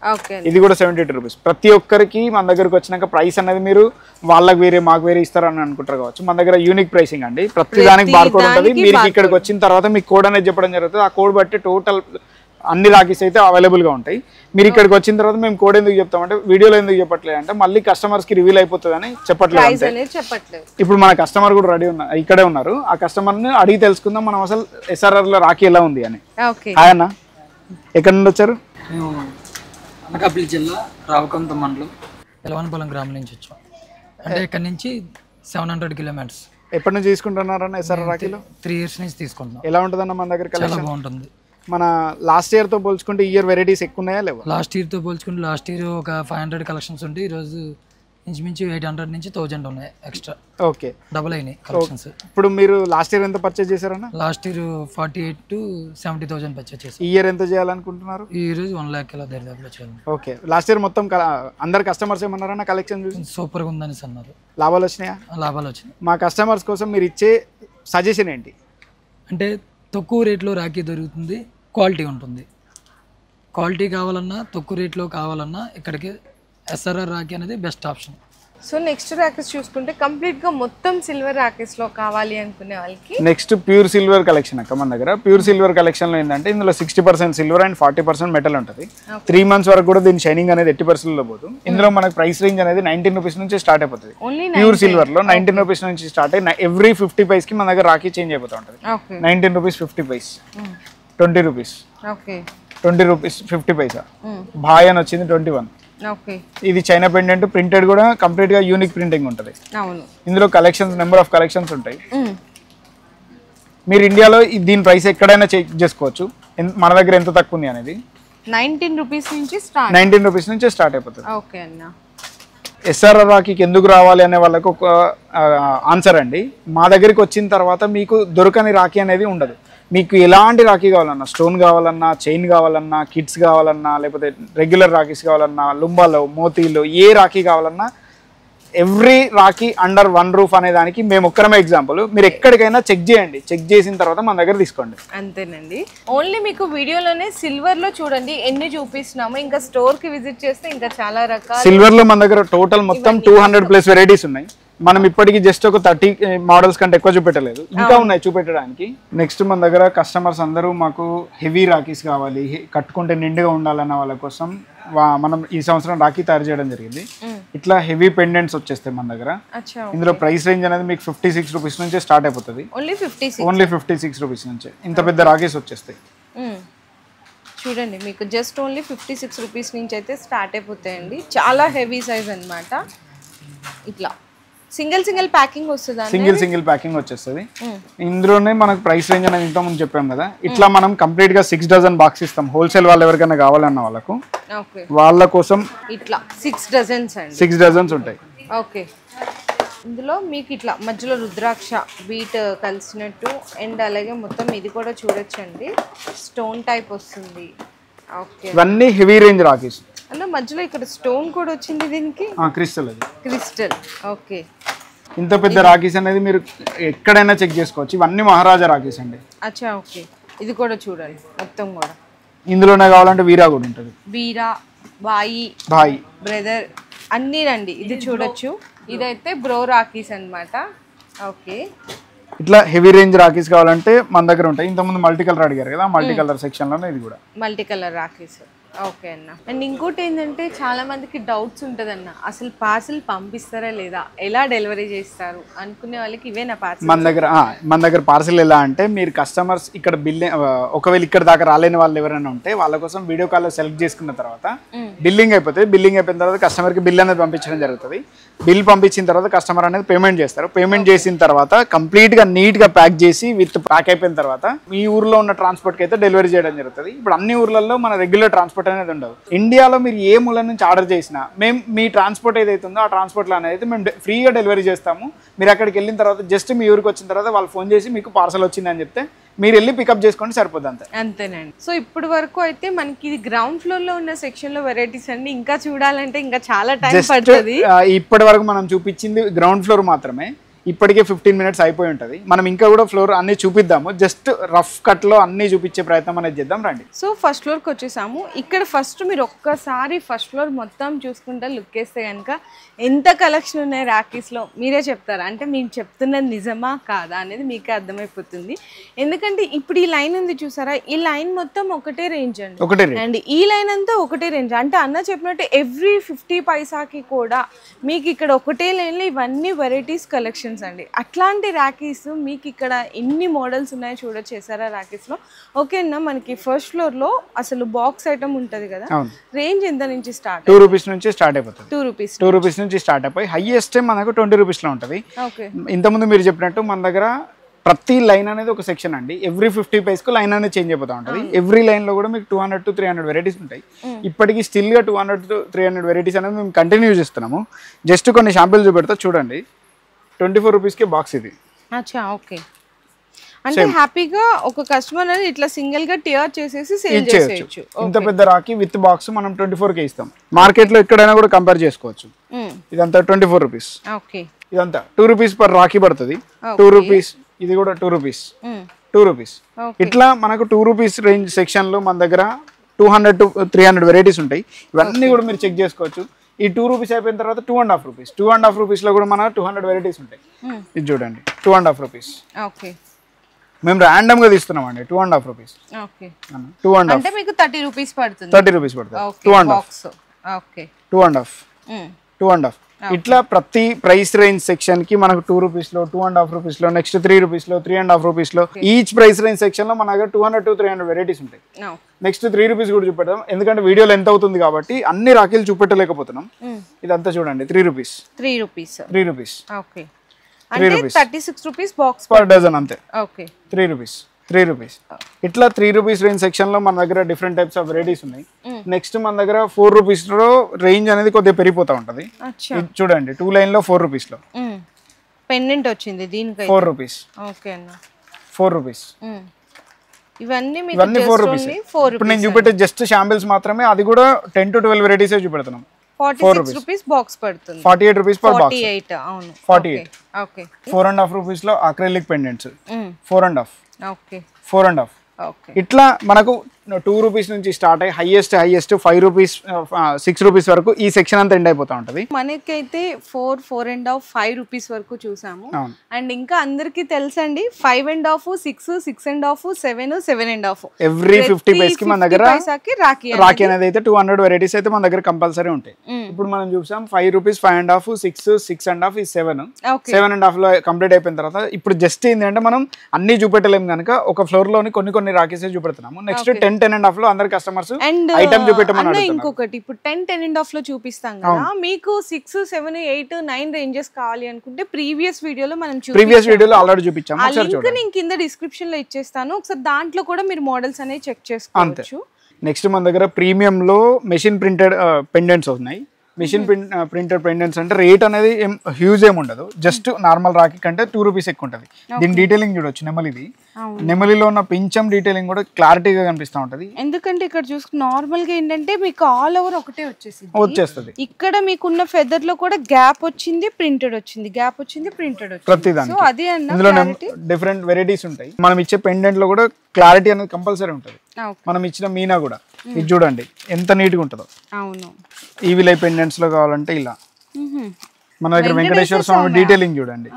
ఇది కూడా 72 రూపీస్. ప్రతి ఒక్కరికి మన దగ్గరకు వచ్చినాక ప్రైస్ అనేది మీరు వాళ్ళకి వేరే మాకు వేరే ఇస్తారని అనుకుంటారు కావచ్చు. మన దగ్గర యూనిక్ ప్రైసింగ్ అండి. ప్రతి దానికి బార్ కోడ్ ఉంటుంది. మీరు ఇక్కడికి వచ్చిన తర్వాత మీకు కోడ్ అనేది చెప్పడం జరుగుతుంది. ఆ కోడ్ బట్టి టోటల్ అన్ని రాఖీస్ అయితే అవైలబుల్ గా ఉంటాయి. మీరు ఇక్కడికి వచ్చిన తర్వాత మేము కోడ్ ఎందుకు చెప్తామంటే వీడియోలో ఎందుకు చెప్పట్లేదు అంటే మళ్ళీ కస్టమర్స్ కి రివీల్ అయిపోతుంది అని చెప్పట్లేదు. ఇప్పుడు మన కస్టమర్ కూడా రెడీ ఉన్నారు, ఇక్కడే ఉన్నారు. ఆ కస్టమర్ ని అడిగి తెలుసుకుందాం మనం అసలు ఎస్ఆర్ఆర్ లో రాఖీ ఎలా ఉంది అని. హాయ్ అన్న, ఎక్కడి నుండి వచ్చారు? మేము అనకాపల్లి జిల్లా రావకంత మండలం ఎలవనపాలెం గ్రామం నుంచి వచ్చాం. అంటే ఇక్కడ నుంచి 700 కిలోమీటర్స్. ఎప్పటి నుంచి తీసుకుంటున్నారన్న ఎస్ఆర్ఆర్ రాఖీలో? 3 ఇయర్స్ నుంచి తీసుకుంటున్నాం. ఎలా ఉంటుందన్న మన దగ్గర? చాలా బాగుంటుంది. మన లాస్ట్ ఇయర్ తో పోల్చుకుంటే ఈ ఇయర్ వెరైటీస్ ఎక్కువ ఉన్నాయా లేవా? లాస్ట్ ఇయర్ తో పోల్చుకుంటే లాస్ట్ ఇయర్ ఒక 500 కలెక్షన్స్ ఉంటాయి. ఈరోజు ఇంచుమించు 800 నుంచి 1000 ఉన్నాయి ఎక్స్ట్రా. ఓకే, డబుల్ అయినాయి కలెక్షన్స్. ఇప్పుడు మీరు లాస్ట్ ఇయర్ ఎంత పర్చేజ్ చేశారన్న? లాస్ట్ ఇయర్ 48 to 70,000 పర్చేజ్ చేశారు. ఈ ఇయర్ ఎంత చేయాలనుకుంటున్నారు? ఈ రోజు 1 lakh దగ్గర చేయాలి. ఓకే, లాస్ట్ ఇయర్ మొత్తం అందరు కస్టమర్స్ ఏమన్నారన్న కలెక్షన్ చూసి? సూపర్ గా ఉందని అన్నారు. లాభాలు వచ్చినాయా? లాభాలు వచ్చినాయి. మా కస్టమర్స్ కోసం మీరు ఇచ్చే సజెషన్ ఏంటి? అంటే తక్కువ రేట్లో రాఖీ దొరుకుతుంది, క్వాలిటీ ఉంటుంది. క్వాలిటీ కావాలన్నా, తక్కువ రేట్లో కావాలన్నా ఇక్కడికి ఎస్ఆర్ఆర్ రాఖీ అనేది best option. So next rakhis చూసుకుంటే కంప్లీట్ గా మొత్తం సిల్వర్ రాఖీస్ లో కావాలి అనుకునే వాళ్ళకి నెక్స్ట్ ప్యూర్ సిల్వర్ కలెక్షన్ అక్క మన దగ్గర. ప్యూర్ సిల్వర్ కలెక్షన్ లో ఏంటంటే ఇందులో 60% సిల్వర్ అండ్ 40% మెటల్ ఉంటుంది. 3 months వరకు కూడా దీని షైనింగ్ అనేది 80% లో పోదు. ఇందులో మనకి ప్రైస్ రేంజ్ అనేది 19 రూపీస్ నుంచి స్టార్ట్ అయిపోతుంది. ప్యూర్ సిల్వర్ లో 19 రూపీస్ నుంచి స్టార్ట్ అయ్యి ఎవ్రీ 50 పైస్ కి మన దగ్గర రాఖీ చేంజ్ అయిపోతూ ఉంటుంది. 19 రూపీస్ 50 పైస్, 20 రూపీస్, 20 రూపీస్ 50 పైసా. భాయ్ అని వచ్చింది 21. ఇది చైనా పెండెంట్, ప్రింటెడ్ కూడా కంప్లీట్ గా యూనిక్ ప్రింటింగ్ ఉంటుంది. ఇందులో కలెక్షన్స్, నెంబర్ ఆఫ్ కలెక్షన్స్ ఉంటాయి. మీరు ఇండియాలో దీని ప్రైస్ ఎక్కడైనా చెక్ చేసుకోవచ్చు మన దగ్గర ఎంత తక్కువ ఉంది అనేది. 19 రూపీస్ నుంచి స్టార్ట్ అయిపోతుంది. ఎస్ఆర్ఆర్ రాఖీకి ఎందుకు రావాలి అనే వాళ్ళకు ఒక ఆన్సర్ అండి. మా దగ్గరికి వచ్చిన తర్వాత మీకు దొరకని రాఖీ అనేది ఉండదు. మీకు ఎలాంటి రాఖీ కావాలన్నా, స్టోన్ కావాలన్నా, చైన్ కావాలన్నా, కిడ్స్ కావాలన్నా, లేకపోతే రెగ్యులర్ రాఖీస్ కావాలన్నా, లుంబాలో, మోతీలో ఏ రాఖీ కావాలన్నా every Rakhi under one roof అనే దానికి మేము ఒక్కరమే ఎగ్జాంపుల్. మీరు ఎక్కడికైనా చెక్ చేయండి, చెక్ చేసిన తర్వాత మన దగ్గర తీసుకోండి. అంతేనండి. ఓన్లీ మీకు వీడియోలోనే సిల్వర్ లో చూడండి ఎన్ని చూపిస్తున్నాము, ఇంకా స్టోర్ కి విజిట్ చేస్తే ఇంకా చాలా రకాల సిల్వర్ లో మన దగ్గర టోటల్ మొత్తం 200+ వెరైటీస్ ఉన్నాయి. మనం ఇప్పటికి జస్ట్ ఒక 30 మోడల్స్ కంటే ఎక్కువ చూపెట్టలేదు, ఇంకా ఉన్నాయి చూపెట్టడానికి. నెక్స్ట్ మన దగ్గర కస్టమర్స్ అందరూ మాకు హెవీ రాఖీస్ కావాలి, కట్టుకుంటే నిండుగా ఉండాలన్న వాళ్ళ కోసం మనం ఈ సంవత్సరం రాఖీ తయారు చేయడం జరిగింది. ఇట్లా హెవీ పెండెంట్స్ వచ్చేస్తాయి మన దగ్గర. ఇందులో ప్రైస్ రేంజ్ అనేది మీకు 56 రూపీస్ నుంచి స్టార్ట్ అయిపోతుంది. ఓన్లీ 56 రూపీస్ నుంచి ఇంత పెద్ద రాఖీస్ వచ్చేస్తాయి. చూడండి, మీకు జస్ట్ ఓన్లీ 56 రూపీస్ నుంచి అయితే స్టార్ట్ అయిపోతాయండి. చాలా హెవీ సైజ్ అన్నమాట. ఇట్లా సింగిల్ ప్యాకింగ్ వస్తుందా? సింగిల్ ప్యాకింగ్ వచ్చేస్తుంది. ఇందులోనే మనకు ప్రైస్ రేంజ్ అనేది ఇంత ముందు చెప్పాం కదా, ఇట్లా మనం కంప్లీట్ గా 6 డజన్ బాక్స్ ఇస్తాం. హోల్సేల్ వాళ్ళు ఎవరికైనా కావాలన్న వాళ్ళకు, వాళ్ళ కోసం ఇట్లా 6 డజన్స్ అండి, 6 డజన్స్ ఉంటాయి. ఓకే. ఇందులో మీకు ఇట్లా మధ్యలో రుద్రాక్ష బీట్ కలిసినట్టు అండ్ అలాగే మొత్తం ఇది కూడా చూడొచ్చండి, స్టోన్ టైప్ వస్తుంది. ఓకే, ఇవన్నీ హెవీ రేంజ్ రాఖీస్. అంటే మధ్యలో ఇక్కడ స్టోన్ కూడా వచ్చింది దీనికి, క్రిస్టల్. అది క్రిస్టల్. ఓకే, ఇంత పెద్ద రాఖీస్ అనేది మీరు ఎక్కడైనా చెక్ చేసుకోవచ్చు. ఇవన్నీ మహారాజా రాఖీస్ అండి. అచ్చా, ఓకే. ఇది కూడా చూడండి మొత్తం కూడా. ఇందులోనే కావాలంటే వీరా కూడా ఉంటుంది. వీరా, బాయి, బ్రదర్ అన్నీ రండి. ఇది చూడొచ్చు, ఇదైతే బ్రో రాఖీస్ అన్నమాట. ఓకే, ఇట్లా హెవీ రేంజ్ రాఖీస్ కావాలంటే మన దగ్గర ఉంటాయి. ఇంతకుముందు మల్టీ కలర్ అడిగారు కదా, మల్టీ కలర్ సెక్షన్ లోనే ఇది కూడా మల్టీ కలర్ రాఖీస్. ఓకే అన్న. అండ్ ఇంకోటి ఏంటంటే చాలా మందికి డౌట్స్ ఉంటుంది అన్న, అసలు పార్సిల్ పంపిస్తారా లేదా, ఎలా డెలివరీ చేస్తారు అనుకునే వాళ్ళకి ఇవే నా పార్సిల్. మన దగ్గర పార్సిల్ ఎలా అంటే, మీరు కస్టమర్స్ ఇక్కడ ఒకవేళ ఇక్కడ దాకా రాలేని వాళ్ళు ఎవరైనా ఉంటే వాళ్ళ కోసం వీడియో కాల్ సెలెక్ట్ చేసుకున్న తర్వాత బిల్లింగ్ అయిపోతుంది. బిల్లింగ్ అయిపోయిన తర్వాత కస్టమర్కి బిల్ అనేది పంపించడం జరుగుతుంది. బిల్ పంపించిన తర్వాత కస్టమర్ అనేది పేమెంట్ చేస్తారు. పేమెంట్ చేసిన తర్వాత కంప్లీట్గా నీట్గా ప్యాక్ చేసి విత్ ప్యాక్ అయిపోయిన తర్వాత మీ ఊర్లో ఉన్న ట్రాన్స్పోర్ట్కి అయితే డెలివరీ చేయడం జరుగుతుంది. ఇప్పుడు అన్ని ఊర్లలో మన రెగ్యులర్ ట్రాన్స్పోర్ట్ అనేది ఉండదు. ఇండియాలో మీరు ఏ మూల నుంచి ఆర్డర్ చేసినా మేము మీ ట్రాన్స్పోర్ట్ ఏదైతే ఉందో ఆ ట్రాన్స్పోర్ట్లో అనేది మేము ఫ్రీగా డెలివరీ చేస్తాము. మీరు అక్కడికి వెళ్ళిన తర్వాత జస్ట్ మీ ఊరికి వచ్చిన తర్వాత వాళ్ళు ఫోన్ చేసి మీకు పార్సల్ వచ్చిందని చెప్తే మీరు వెళ్ళి పికప్ చేసుకోండి, సరిపోద్ది. అంతేనండి. సో ఇప్పటి వరకు అయితే మనకి గ్రౌండ్ ఫ్లోర్ లో ఉన్న సెక్షన్ లో వెరైటీస్ అన్ని ఇంకా చూడాలంటే ఇంకా చాలా టైం పడుతుంది. ఇప్పటి వరకు మనం చూపించింది గ్రౌండ్ ఫ్లోర్ మాత్రమే. ఇప్పటికే 15 మినిట్స్ అయిపోయి ఉంటుంది. మనం ఇంకా కూడా ఫ్లోర్ అన్ని చూపిద్దాము. జస్ట్ రఫ్ కట్ లో అన్ని చూపించే ప్రయత్నం అనేది చేద్దాం రండి. సో ఫస్ట్ ఫ్లోర్ కి వచ్చేసాము. ఇక్కడ ఫస్ట్ మీరు ఒక్కసారి ఫస్ట్ ఫ్లోర్ మొత్తం చూసుకుంటే లుక్ వేస్తే కనుక ఎంత కలెక్షన్ ఉన్నాయి రాఖీస్ లో మీరే చెప్తారా, అంటే మీరు చెప్తున్నది నిజమా కాదా అనేది మీకే అర్థమైపోతుంది. ఎందుకంటే ఇప్పుడు ఈ లైన్ ఉంది చూసారా, ఈ లైన్ మొత్తం ఒకటే రేంజ్ అండి, అండ్ ఈ లైన్ అంతా ఒకటే రేంజ్. అంటే అన్న చెప్పినట్టు ఎవ్రీ 50 పైసాకి కూడా మీకు ఇక్కడ ఒకటే లైన్ లో ఇవన్నీ వెరైటీస్ కలెక్షన్ అండి. అట్లాంటి రాఖీస్ మీకు ఇక్కడ ఎన్ని మోడల్స్ ఉన్నాయో చూడొచ్చు ఎస్ఆర్ఆర్ రాఖీస్ లో. ఓకేనా, మనకి ఫస్ట్ ఫ్లోర్ లో అసలు బాక్స్ ఐటమ్ ఉంటది కదా, రేంజ్ ఎంత నుంచి స్టార్ట్? 2 రూపీస్ నుంచి స్టార్ట్ అయిపోతుంది. 2 రూపీస్ నుంచి స్టార్ట్ అయిపోయి హైయెస్ట్ మనకు 20 రూపీస్ లో ఉంటుంది. ఇంతకుముందు మీరు చెప్పినట్టు మన దగ్గర ప్రతి లైన్ అనేది ఒక సెక్షన్ అండి. ఎవ్రీ 50 పైస్కు లైన్ అనేది చేంజ్ అయిపోతూ ఉంటుంది. ఎవ్రీ లైన్ లో కూడా మీకు 200 to 300 వెరైటీస్ ఉంటాయి. ఇప్పటికి స్టిల్ గా 200 to 300 వెరైటీస్ అనేది మేము కంటిన్యూ చేస్తున్నాము. జస్ట్ కొన్ని శాంపిల్ చూపెడతా చూడండి. 24 రూపీస్కి బాక్స్ ఇది. అచ్చా, ఓకే. అంటే హ్యాపీగా ఒక కస్టమర్ అనేది ఇట్లా సింగిల్ గా టియర్ చేసేసి సేల్ చేయొచ్చు. ఇంత పెద్ద రాఖీ విత్ బాక్స్ మనం 24కి ఇస్తాం. మార్కెట్ లో ఎక్కడైనా కూడా కంపేర్ చేసుకోవచ్చు. ఇదంతా 24 రూపీస్. ఓకే, ఇదంతా 2 రూపీస్ పర్ రాఖీ పడుతుంది. 2 రూపీస్, ఇది కూడా 2 రూపీస్, 2 రూపీస్. ఇట్లా మనకు 2 రూపీస్ రేంజ్ సెక్షన్ లో మన దగ్గర 200 to 300 వెరైటీస్ ఉంటాయి. ఇవన్నీ కూడా మీరు చెక్ చేసుకోవచ్చు. ఈ 2 రూపీస్ అయిపోయిన తర్వాత 2.5 రూపీస్. 2.5 రూపీస్ లో కూడా మన 200 వెరైటీస్ ఉంటాయి. ఇది చూడండి, 2.5 రూపీస్. ఓకే, మేము ర్యాండమ్ గా తీస్తున్నాం అండి. 2.5 రూపీస్. ఓకే, 2.5 అంటే మీకు 30 రూపీస్ పడుతుంది. 30 రూపీస్ పడుతుంది. 2.5. ఓకే, 2.5. 2.5. ఇట్లా ప్రతి ప్రైస్ రేంజ్ సెక్షన్ కి మనకు 2 రూపీస్ లో, 2.5 రూపీస్ లో, నెక్స్ట్ 3 రూపీస్ లో, 3.5 రూపీస్ లో, ఈచ్ ప్రైస్ రేంజ్ సెక్షన్ లో మన దగ్గర 200 to 300 వెరైటీస్ ఉంటాయి. నెక్స్ట్ 3 రూపీస్ కూడా చూపెడదాం, ఎందుకంటే వీడియోలో ఎంత అవుతుంది కాబట్టి అన్ని రాఖీలు చూపెట్టలేకపోతున్నాం. ఇదంతా చూడండి, 3 రూపీస్. 3 రూపీస్. ఓకే, అంటే 36 రూపీస్ బాక్స్ పర్ డజన్ అంతే. Okay, 3 rupees. 3 రూపీస్. ఇట్లా 3 రూపీస్ రేంజ్ సెక్షన్ లో మన దగ్గర డిఫరెంట్ టైప్స్ ఆఫ్ వెరైటీస్ ఉన్నాయి. నెక్స్ట్ మన దగ్గర 4 రూపీస్ లో రేంజ్ అనేది కొద్దిగా పెరిగిపోతా ఉంటది. ఇది చూడండి 2 లైన్ లో 4 రూపీస్ లో పెండెంట్ వచ్చింది దీనికి 4 రూపీస్. ఓకే అన్న 4 రూపీస్. ఇవన్నీ 4 రూపీస్. ఇప్పుడు నేను చూపెట్టే జస్ట్ శాంపిల్స్ మాత్రమే, అది కూడా 10 to 12 వెరైటీస్ చూపెడుతున్నాం. 46 రూపీస్ బాక్స్ పడుతుంది. 48 రూపీస్ పర్ బాక్స్. 48 అవును 48. ఓకే 4.5 రూపీస్ లో అక్రిలిక్ పెండెంట్స్ 4.5. ఓకే 4.5. ఓకే ఇట్లా మనకు 2 రూపీస్ నుంచి స్టార్ట్ అయ్యి హైయెస్ట్ 5 రూపీస్ 6 రూపీస్ వరకు ఈ సెక్షన్ అంతా ఎండ్ అయిపోతా ఉంటది. మనకైతే 4.5 5 రూపీస్ వరకు చూసాము. అండ్ ఇంకా అందరికి తెలుసండి 5.5 6 6.5 7 7.5 ఎవ్రీ 50 పైస్ కి మన దగ్గర రాఖీ అనేది అయితే 200 వెరైటీస్ అయితే మన దగ్గర కంపల్సరీ ఉంటాయి. ఇప్పుడు మనం చూసాం 5 రూపీస్ 5.5 6 6.5 7 7.5 లో కంప్లీట్ అయిపోయిన తర్వాత ఇప్పుడు జస్ట్ ఏంటంటే మనం అన్ని చూపెట్టలేము కనుక ఒక ఫ్లోర్ లోని కొన్ని రాఖీస్ చూపెడుతున్నాము. నెక్స్ట్ 10.5 లో అందరు కస్టమర్స్ ఐటమ్ చూపెట్టమని ఇంకొకటి ఇప్పుడు 10.5 లో చూపిస్తాం కదా. మీకు 6 7 8 9 రేంజెస్ కావాలి అనుకుంటే ప్రీవియస్ వీడియోలో ఆల్రెడీ చూపించాము. ఆ లింక్ నేను కింద డిస్క్రిప్షన్ లో ఇచ్చేస్తాను, ఒకసారి దాంట్లో కూడా మీరు మోడల్స్ అనేవి చెక్ చేసుకోవచ్చు. నెక్స్ట్ మన దగ్గర ప్రీమియం లో మెషిన్ ప్రింటెడ్ పెండెంట్స్ ఉన్నాయి. మెషిన్ ప్రింటెడ్ పెండెంట్స్ అంటే రేట్ అనేది హ్యూజ్ ఏమి ఉండదు, జస్ట్ నార్మల్ రాఖీ కంటే 2 రూపీస్ ఎక్కువ ఉంటుంది. దీని డీటెయిలింగ్ చూడొచ్చు. నెమలిది నెమలిలో ఉన్న పించం డీటెయిలింగ్ కూడా క్లారిటీగా కనిపిస్తూ ఉంటది. ఎందుకంటే ఇక్కడ చూసుకుని నార్మల్ గా ఏంటంటే మీకు ఆల్ ఓవర్ ఒకటే వచ్చేస్తుంది. ఇక్కడ మీకున్న ఫెదర్ లో కూడా గ్యాప్ వచ్చింది, ప్రింటెడ్ వచ్చింది, గ్యాప్ వచ్చింది, ప్రింటెడ్ వచ్చింది. ప్రతిదానికి అదే ఇందులో డిఫరెంట్ వెరైటీస్ ఉంటాయి. మనం ఇచ్చే పెండెంట్ లో కూడా క్లారిటీ అనేది కంపల్సరీ ఉంటుంది. మనం ఇచ్చిన మీనా కూడా ఇది చూడండి ఎంత నీట్ గా ఉంటుందో. అవును ఈవి లై పెండెంట్స్ లో కావాలంటే ఇలా మన దగ్గర వెంకటేశ్వర స్వామి డీటెయిలింగ్ చూడండి.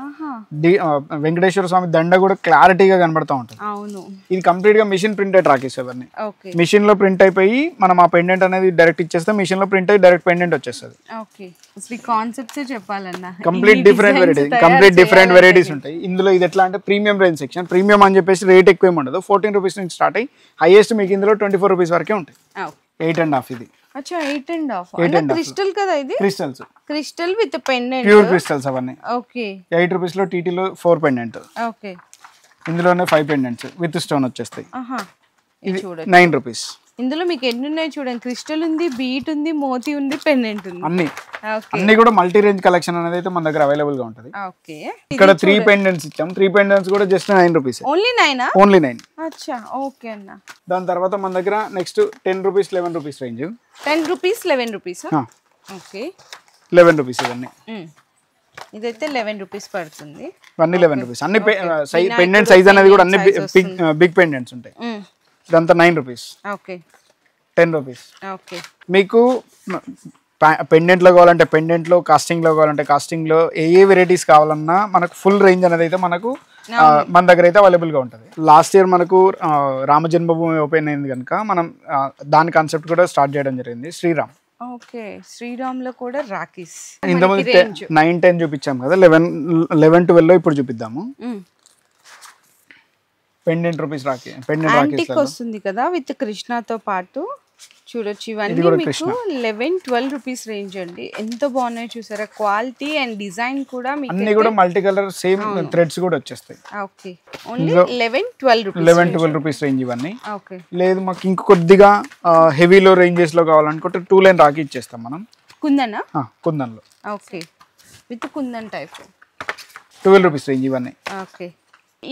వెంకటేశ్వర స్వామి దండ కూడా క్లారిటీగా కనబడతా ఉంటుంది. ఇది కంప్లీట్ గా మిషన్ ప్రింటెడ్ రాఖీస్ అవన్నీ. మిషన్ లో ప్రింట్ అయిపోయి మనం ఆ పెండెంట్ అనేది డైరెక్ట్ ఇచ్చేస్తే మిషన్ లో ప్రింట్ అయ్యి డైరెక్ట్ పెండెంట్ వచ్చేస్తుంది. కంప్లీట్ డిఫరెంట్ వెరైటీస్ ఉంటాయి ఇందులో. ఇది ఎట్లా అంటే ప్రీమియం రేంజ్ సెక్షన్. ప్రీమియం అని చెప్పేసి రేట్ ఎక్కువ ఏమి ఉండదు. 14 రూపీస్ నుంచి స్టార్ట్ అయ్యి హైయెస్ట్ మీకు ఇందులో 24 రూపీస్ వరకే ఉంటాయి. 8.5 ఇది. అచ్చా 8.5 క్రిస్టల్ కదా ఇది. Crystal with pendant, pure crystals అవన్నీ. ఓకే 8 రూపీస్ లో టీటీలో 4 పెండెంట్. ఓకే ఇందులోనే 5 పెండెంట్స్ విత్ స్టోన్ వచ్చేస్తాయి. ఇది 9 రూపీస్. ఇందులో మీకు ఎన్ని ఉన్నాయి చూడండి. క్రిస్టల్ ఉంది, బీట్ ఉంది, మోతీ ఉంది, పెండెంట్ ఉంది, అన్ని కూడా మల్టీ రేంజ్ కలెక్షన్ అనేది అయితే మన దగ్గర అవైలబుల్ గా ఉంటుంది. ఇక్కడ 3 పెండెంట్స్ ఇచ్చాం. 3 పెండెంట్స్ కూడా జస్ట్ 9 రూపీస్. ఓన్లీ 9. ఓన్లీ 9. అచ్చా ఓకే అన్న. దాని తర్వాత మన దగ్గర next 10 rupees 11 rupees range. 10 rupees 11 rupees. Okay 11 rupees ఇవన్నీ. ఇదైతే 11 రూపీస్ పడుతుంది. అన్ని 11 రూపీస్. అన్ని పెండెంట్ సైజ్ అనేది కూడా అన్ని బిగ్ పెండెంట్స్ ఉంటాయి. ఇదంతా 9 రూపీస్. Okay 10 rupees. ఓకే మీకు పెండెంట్ లో కావాలంటే పెండెంట్ లో, కాస్టింగ్ లో కావాలంటే కాస్టింగ్ లో, ఏ వెరైటీస్ కావాలన్నా మనకు ఫుల్ రేంజ్ అనేది అయితే మనకు మన దగ్గర అయితే అవైలబుల్ గా ఉంటుంది. లాస్ట్ ఇయర్ మనకు రామ జన్మభూమి ఓపెన్ అయింది కనుక మనం దాని కాన్సెప్ట్ కూడా స్టార్ట్ చేయడం జరిగింది. శ్రీరామ్. ఓకే శ్రీరామ్ లో కూడా రాఖీస్ ఇంతకుముందు 9 10 చూపించాం కదా. 11 12 లో ఇప్పుడు చూపిద్దాము. Pendant rupees rakhi. Pendant rakhis వస్తుంది కదా విత్ కృష్ణతో పాటు. చూడొచ్చు ఇవన్నీ మీకు 11 12 రూపీస్ రేంజ్ అండి. ఎంత బాగున్నాయి చూసారా. క్వాలిటీ అండ్ డిజైన్ కూడా మీకు అన్ని కూడా మల్టీ కలర్ సేమ్ థ్రెడ్స్ కూడా వచ్చేస్తాయి. ఓకే ఓన్లీ 11 12 రూపీస్ రేంజ్ ఇవన్నీ. ఓకే లేదు మాకు ఇంక కొద్దిగా హెవీలో రేంజెస్ లో కావాలనుకుంటే 2 లైన్ రాఖీ ఇచ్చేస్తాం మనం. కుందనా? కుందన్లో. Okay with kundan type 12 rupees range ఇవన్నీ. ఓకే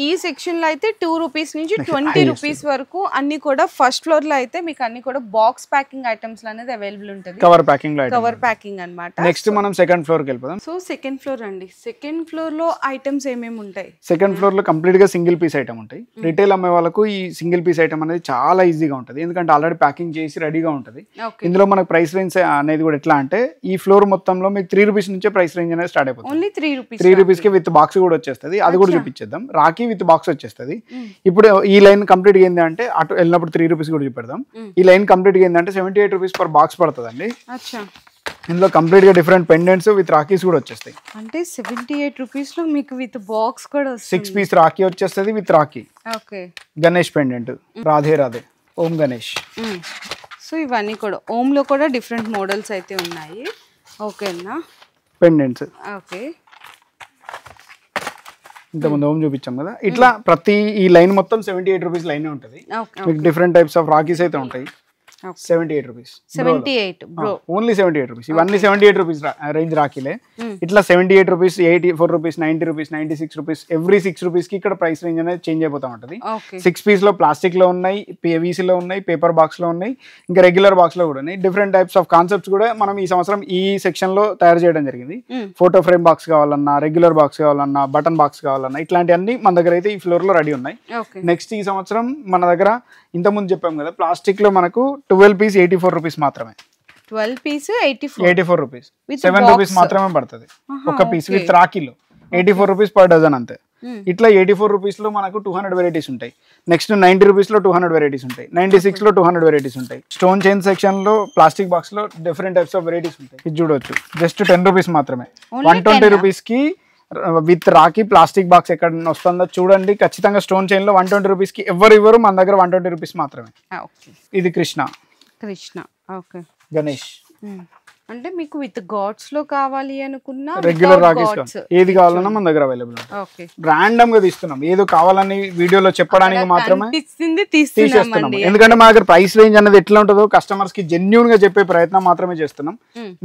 ఈ సెక్షన్ లో అయితే 2 రూపీస్ నుంచి 20 రూపీస్ వరకు అన్ని కూడా ఫస్ట్ ఫ్లోర్ లో అయితే మీకు అన్ని కూడా బాక్స్ ప్యాకింగ్ ఐటమ్స్ అనేది అవైలబుల్ ఉంటుంది. కవర్ ప్యాకింగ్ లో కవర్ ప్యాకింగ్ అన్నమాట. నెక్స్ట్ మనం సెకండ్ ఫ్లోర్ కి వెళ్ళిపోదాం. సో సెకండ్ ఫ్లోర్ అండి. సెకండ్ ఫ్లోర్ లో ఐటమ్స్ ఏమేమి ఉంటాయి? సెకండ్ ఫ్లోర్ లో కంప్లీట్ గా సింగిల్ పీస్ ఐటమ్ ఉంటాయి. రిటైల్ అమ్మే వాళ్ళకు ఈ సింగిల్ పీస్ ఐటమ్ అనేది చాలా ఈజీగా ఉంటుంది, ఎందుకంటే ఆల్రెడీ ప్యాకింగ్ చేసి రెడీగా ఉంటుంది. ఇందులో మనకు ప్రైస్ రేంజ్ అనేది కూడా ఎట్లా అంటే ఈ ఫ్లోర్ మొత్తంలో మీకు 3 రూపీస్ నుంచే ప్రైస్ రేంజ్ అనేది స్టార్ట్ అయిపోతుంది. ఓన్లీ 3 రూపీస్ కి విత్ బాక్స్ కూడా వచ్చేస్తుంది. అది కూడా చూపించేద్దాం. రాఖీ విత్ బాక్స్ వచ్చేస్తుంది. ఇప్పుడు ఈ లైన్ కంప్లీట్ గా ఏంటంటే అటు వెళ్ళినప్పుడు 3 రూపీస్ కూడా చూపెడదాం. ఈ లైన్ కంప్లీట్ గా ఏంటంటే 78 రూపీస్ పర్ బాక్స్ పడుతుందండి. ఇందులో కంప్లీట్ గా డిఫరెంట్ పెండెంట్స్ విత్ రాఖీస్ కూడా వచ్చేస్తాయి. అంటే 78 రూపీస్ లో మీకు విత్ బాక్స్ కూడా వస్తుంది. 6 పీస్ రాఖీ వచ్చేస్తుంది with rakhi. Okay Ganesh pendant, Radhe Radhe, Om Ganesh. So ఇవన్నీ కూడా ఓం లో కూడా డిఫరెంట్ మోడల్స్ అయితే ఉన్నాయి. ఓకేనా? పెండెంట్స్. ఓకే ఇంతకుముందు హోమ్ చూపించాం కదా. ఇట్లా ప్రతి ఈ లైన్ మొత్తం 78 రూపీస్ లైన్ ఉంటుంది. మీకు డిఫరెంట్ టైప్స్ ఆఫ్ రాకీస్ అయితే ఉంటాయి. 78 రూపీస్, 78 బ్రో, ఓన్లీ 78 రూపీస్. ఇవన్నీ 78 రూపీస్ రేంజ్ రాకీలే. ఇట్లా 78 rupees, 84 rupees, 90 rupees, 96 rupees, every 6 rupees కి ఇక్కడ ప్రైస్ రేంజ్ అనేది చేంజ్ అయిపోతా ఉంటుంది. 6 పీస్ లో ప్లాస్టిక్ లో ఉన్నాయి, PVC లో ఉన్నాయి, పేపర్ బాక్స్ లో ఉన్నాయి, ఇంకా రెగ్యులర్ బాక్స్ లో కూడా ఉన్నాయి. డిఫరెంట్ టైప్స్ ఆఫ్ కాన్సెప్ట్స్ కూడా మనం ఈ సంవత్సరం ఈ సెక్షన్ లో తయారు చేయడం జరిగింది. ఫోటో ఫ్రేమ్ బాక్స్ కావాలన్నా, రెగ్యులర్ బాక్స్ కావాలన్నా, బటన్ బాక్స్ కావాలన్నా, ఇట్లాంటివన్నీ మన దగ్గర అయితే ఈ ఫ్లోర్ లో రెడీ ఉన్నాయి. నెక్స్ట్ ఈ సంవత్సరం మన దగ్గర ఇంతకుముందు చెప్పాం కదా, ప్లాస్టిక్ లో మనకు 12 పీస్ 84 రూపీస్ మాత్రమే. 12 పీస్ 84 రూపీస్, 7 రూపీస్ మాత్రమే పడుతుంది ఒక పీస్ విత్ రాఖీలో. 84 రూపీస్ పర్ డజన్ అంతే. ఇట్లా 84 రూపీస్ లో మనకు 200 వెరైటీస్ ఉంటాయి. నెక్స్ట్ 90 రూపీస్ లో 200 వెరైటీస్ ఉంటాయి. 96 లో 200 వెరైటీస్ ఉంటాయి. స్టోన్ చైన్ సెక్షన్ లో ప్లాస్టిక్ బాక్స్ లో డిఫరెంట్ టైప్స్ ఆఫ్ వెరైటీస్ ఉంటాయి. ఇది చూడొచ్చు, జస్ట్ 10 రూపీస్ మాత్రమే. 120 రూపీస్ కి విత్ రాఖీ ప్లాస్టిక్ బాక్స్ ఎక్కడ వస్తుందో చూడండి. ఖచ్చితంగా స్టోన్ చైన్ లో 120 రూపీస్ కి ఎవరు మన దగ్గర 120 రూపీస్ మాత్రమే. ఇది కృష్ణ, ఓకే, గణేష్. అంటే మీకు విత్ గాడ్స్ లో కావాలి అనుకున్నా రెగ్యులర్ రాఖీస్ ఏది కావాలన్నా మన దగ్గర అవైలబుల్. రాండమ్ గా తీస్తున్నాం, ఏదో కావాలని వీడియోలో చెప్పడానికి మాత్రమే తీసేస్తున్నాం. ఎందుకంటే మా దగ్గర ప్రైస్ రేంజ్ అనేది ఎట్లా ఉంటుందో కస్టమర్స్ కి జెన్యూన్ గా చెప్పే ప్రయత్నం మాత్రమే చేస్తున్నాం.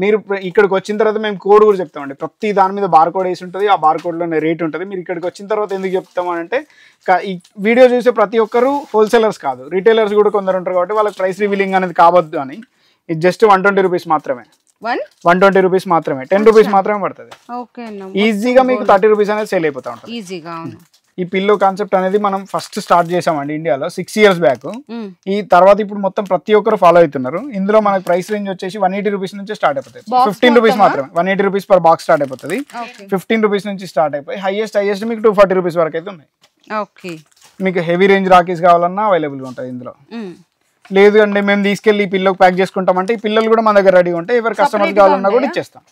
మీరు ఇక్కడికి వచ్చిన తర్వాత మేము కోడ్ కూడా చెప్తామండి. ప్రతి దాని మీద బార్ కోడ్ వేసి ఉంటుంది, ఆ బార్ కోడ్ లోనే రేట్ ఉంటుంది. మీరు ఇక్కడికి వచ్చిన తర్వాత ఎందుకు చెప్తామంటే, ఈ వీడియో చూసే ప్రతి ఒక్కరు హోల్సేలర్స్ కాదు, రిటైలర్స్ కూడా కొందరు ఉంటారు కాబట్టి వాళ్ళకి ప్రైస్ రివీలింగ్ అనేది కావద్దు అని. ఇది జస్ట్ 120 రూపీస్ మాత్రమే. 120 రూపీస్ మాత్రమే, 10 రూపీస్ మాత్రమే పడుతుంది. ఈజీగా మీకు 30 రూపీస్ అనేది సేల్ అయిపోతా ఉంటుంది. ఈ పిల్లో కాన్సెప్ట్ అనేది మనం ఫస్ట్ స్టార్ట్ చేసామండి ఇండియాలో 6 years బ్యాక్. ఈ తర్వాత ఇప్పుడు మొత్తం ప్రతి ఒక్కరు ఫాలో అవుతున్నారు. ఇందులో మనకు ప్రైస్ రేంజ్ వచ్చేసి 180 రూపీస్ నుంచి స్టార్ట్ అయిపోతుంది. 15 రూపీస్ మాత్రమే, 180 రూపీస్ పర్ బాక్స్ స్టార్ట్ అయిపోతుంది. 15 రూపీస్ నుంచి స్టార్ట్ అయిపోయి హైయెస్ట్ మీకు 240 రూపీస్ వరకు అయితే ఉన్నాయి. మీకు హెవీ రేంజ్ రాకీస్ కావాలన్నా అవైలబుల్ గా ఉంటుంది ఇందులో. లేదు అండి మేము తీసుకెళ్లి పిల్లోకి ప్యాక్ చేసుకుంటామంటే ఈ పిల్లలు కూడా మన దగ్గర రెడీ ఉంటాయి. ఎవరు కస్టమర్స్ కావాలన్నా కూడా ఇచ్చేస్తాం.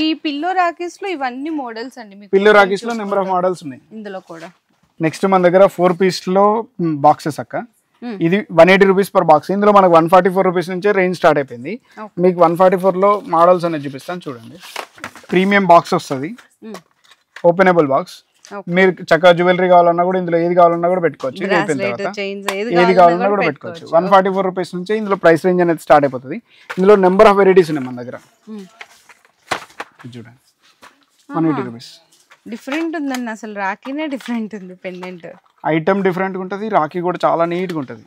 ఈ పిల్లో రాకీస్ లో ఇవన్నీ మోడల్స్ అండి. పిల్లో రాకీస్ లో నెంబర్ ఆఫ్ మోడల్స్ ఉన్నాయి ఇందులో కూడా. నెక్స్ట్ మన దగ్గర 4 పీస్ లో బాక్సెస్ అక్క. ఇది 180 రూపీస్ పర్ బాక్స్. ఇందులో మనకు 144 రూపీస్ నుంచే రేంజ్ స్టార్ట్ అయిపోయింది. మీకు 144 లో మోడల్స్ అనేది చూపిస్తాను చూడండి. ప్రీమియం బాక్స్ వస్తుంది, ఓపెనబుల్ బాక్స్. మీరు చక్కగా జ్యువెలరీ కావాలన్నా కూడా ఇందులో ఏది కావాలన్నా కూడా పెట్టుకోవచ్చు. ఏది కావాలన్నా కూడా పెట్టుకోవచ్చు. 144 రూపీస్ నుంచి ఇందులో ప్రైస్ రేంజ్ అనేది స్టార్ట్ అయిపోతుంది. ఇందులో నెంబర్ ఆఫ్ వెరైటీస్ ఉన్నాయి మన దగ్గర. చూడండి 180 రూపీస్. డిఫరెంట్ ఉందండి, అసలు రాఖీనే డిఫరెంట్ ఉంది. పెండెంట్ ఐటమ్ డిఫరెంట్ గా ఉంటుంది, రాఖీ కూడా చాలా నీట్ గా ఉంటుంది.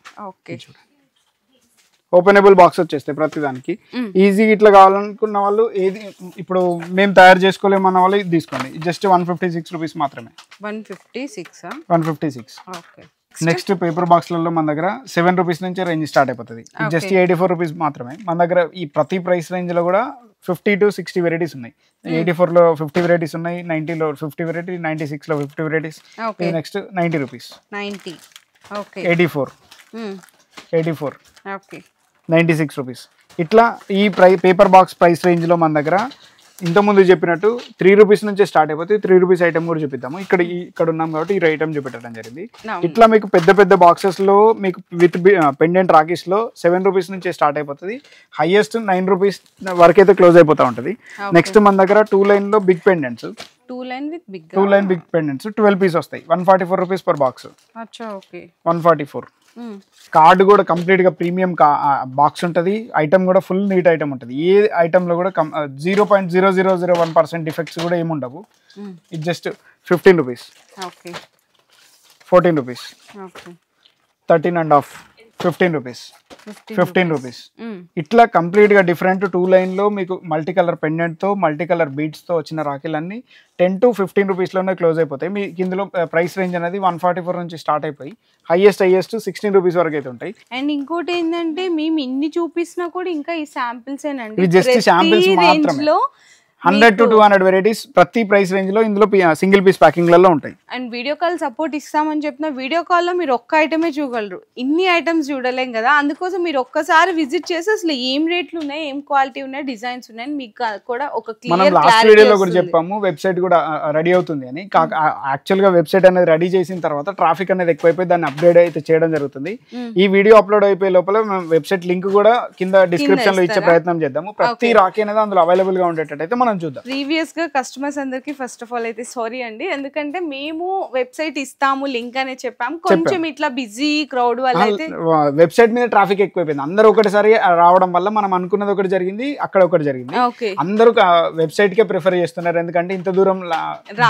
ఓపెనబుల్ బాక్స్ వచ్చేస్తాయి ప్రతి దానికి. ఈజీ ఇట్లా కావాలనుకున్న వాళ్ళు ఏది ఇప్పుడు మేము తయారు చేసుకోలేమన్న వాళ్ళు ఇది తీసుకోండి. జస్ట్ 156 రూపీస్ మాత్రమే. 156. నెక్స్ట్ పేపర్ బాక్స్లలో మన దగ్గర 7 రూపీస్ నుంచి రేంజ్ స్టార్ట్ అయిపోతుంది. జస్ట్ 84 రూపీస్ మాత్రమే. మన దగ్గర ఈ ప్రతి ప్రైస్ రేంజ్ లో కూడా 50 to 60 వెరైటీస్ ఉన్నాయి. 84 లో 50 వెరైటీస్ ఉన్నాయి, 90 లో 50 వెరైటీ, 96 లో 50 వెరైటీస్. Next 90 rupees, 84, 96 rupees. ఇట్లా ఈ పేపర్ బాక్స్ ప్రైస్ రేంజ్ లో మన దగ్గర ఇంతకుముందు చెప్పినట్టు 3 రూపీస్ నుంచే స్టార్ట్ అయిపోతుంది. 3 రూపీస్ ఐటమ్ కూడా చూపిద్దాము. ఇక్కడ ఉన్నాం కాబట్టి ఈ ఐటమ్ చూపెట్టడం జరిగింది. ఇట్లా మీకు పెద్ద బాక్సెస్ లో మీకు విత్ పెండెంట్ రాకీస్ లో 7 రూపీస్ నుంచే స్టార్ట్ అయిపోతుంది. హైయెస్ట్ 9 రూపీస్ వరకు అయితే క్లోజ్ అయిపోతా ఉంటుంది. నెక్స్ట్ మన దగ్గర 2 లైన్ లో big pendants, 2 line big pendants 12 piece వస్తాయి. 144 రూపీస్ పర్ బాక్స్. 144. కార్డు కూడా కంప్లీట్ గా ప్రీమియం బాక్స్ ఉంటుంది. ఐటమ్ కూడా ఫుల్ నీట్ ఐటమ్ ఉంటుంది. ఏ ఐటమ్ లో కూడా 0.0001% డిఫెక్ట్స్ కూడా ఏముండవు. ఇది just 15 rupees, 14 rupees, 13.5, 15 rupees, 15 rupees. ఇట్లా కంప్లీట్ గా డిఫరెంట్ 2 లైన్ లో మీకు మల్టీ కలర్ పెండెంట్ తో మల్టీ కలర్ బీడ్స్ తో వచ్చిన రాఖీలన్నీ 10 to 15 రూపీస్ లోనే క్లోజ్ అయిపోతాయి. మీకు ఇందులో ప్రైస్ రేంజ్ అనేది 144 నుంచి స్టార్ట్ అయిపోయి హైయెస్ట్ 16 రూపీస్ వరకు అయితే ఉంటాయి. అండ్ ఇంకోటి ఏంటంటే మేము ఇన్ని చూపిస్తున్నా కూడా ఇంకా ఈ శాంపిల్స్ ఏనండి, జస్ట్ శాంపిల్స్ మాత్రమే. 100 to 200 వెరైటీస్ ప్రతి ప్రైస్ రేంజ్ లో ఇందులో సింగిల్ పీస్ ప్యాకింగ్ లలో ఉంటాయి. అండ్ వీడియో కాల్ సపోర్ట్ ఇస్తామని చెప్పిన వీడియో కాల్ లో మీరు ఒక్క ఐటమే చూడగలరు, ఇన్ని ఐటమ్స్ చూడలేం కదా. అందుకోసం మీరు ఒక్కసారి విజిట్ చేసి అసలు ఏం రేట్లు ఉన్నాయి, ఏం క్వాలిటీ ఉన్నాయి, డిజైన్స్ ఉన్నాయి మీకు కూడా ఒక క్లియర్ లాస్ట్ వీడియోలో కూడా చెప్పాము. వెబ్సైట్ కూడా రెడీ అవుతుంది అని. యాక్చువల్ గా వెబ్సైట్ అనేది రెడీ చేసిన తర్వాత ట్రాఫిక్ అనేది ఎక్కువైపోయి దాన్ని అప్డేట్ అయితే చేయడం జరుగుతుంది. ఈ వీడియో అప్లోడ్ అయిపోయే లోపల వెబ్సైట్ లింక్ కూడా కింద డిస్క్రిప్షన్ లో ఇచ్చే ప్రయత్నం చేద్దాము. ప్రతి రాఖీ అనేది అందులో అవైలబుల్ గా ఉండేటట్టయితే మనం మనం చూద్దాం. ప్రీవియస్ గా కస్టమర్స్ అందరికి ఫస్ట్ ఆఫ్ ఆల్ అయితే సారీ అండి, ఎందుకంటే మేము వెబ్సైట్ ఇస్తాము లింక్ అనే చెప్పాము, కొంచెం ఇట్లా బిజీ క్రౌడ్ వల్ల అయితే వెబ్సైట్ మీద ట్రాఫిక్ ఎక్కువైపోయింది. అందరూ ఒకటిసారి రావడం వల్ల మనం అనుకున్నది ఒకటి జరిగింది, అక్కడ ఒకటి జరిగింది. అందరూ వెబ్సైట్ కే ప్రిఫర్ చేస్తున్నారు, ఎందుకంటే ఇంత దూరం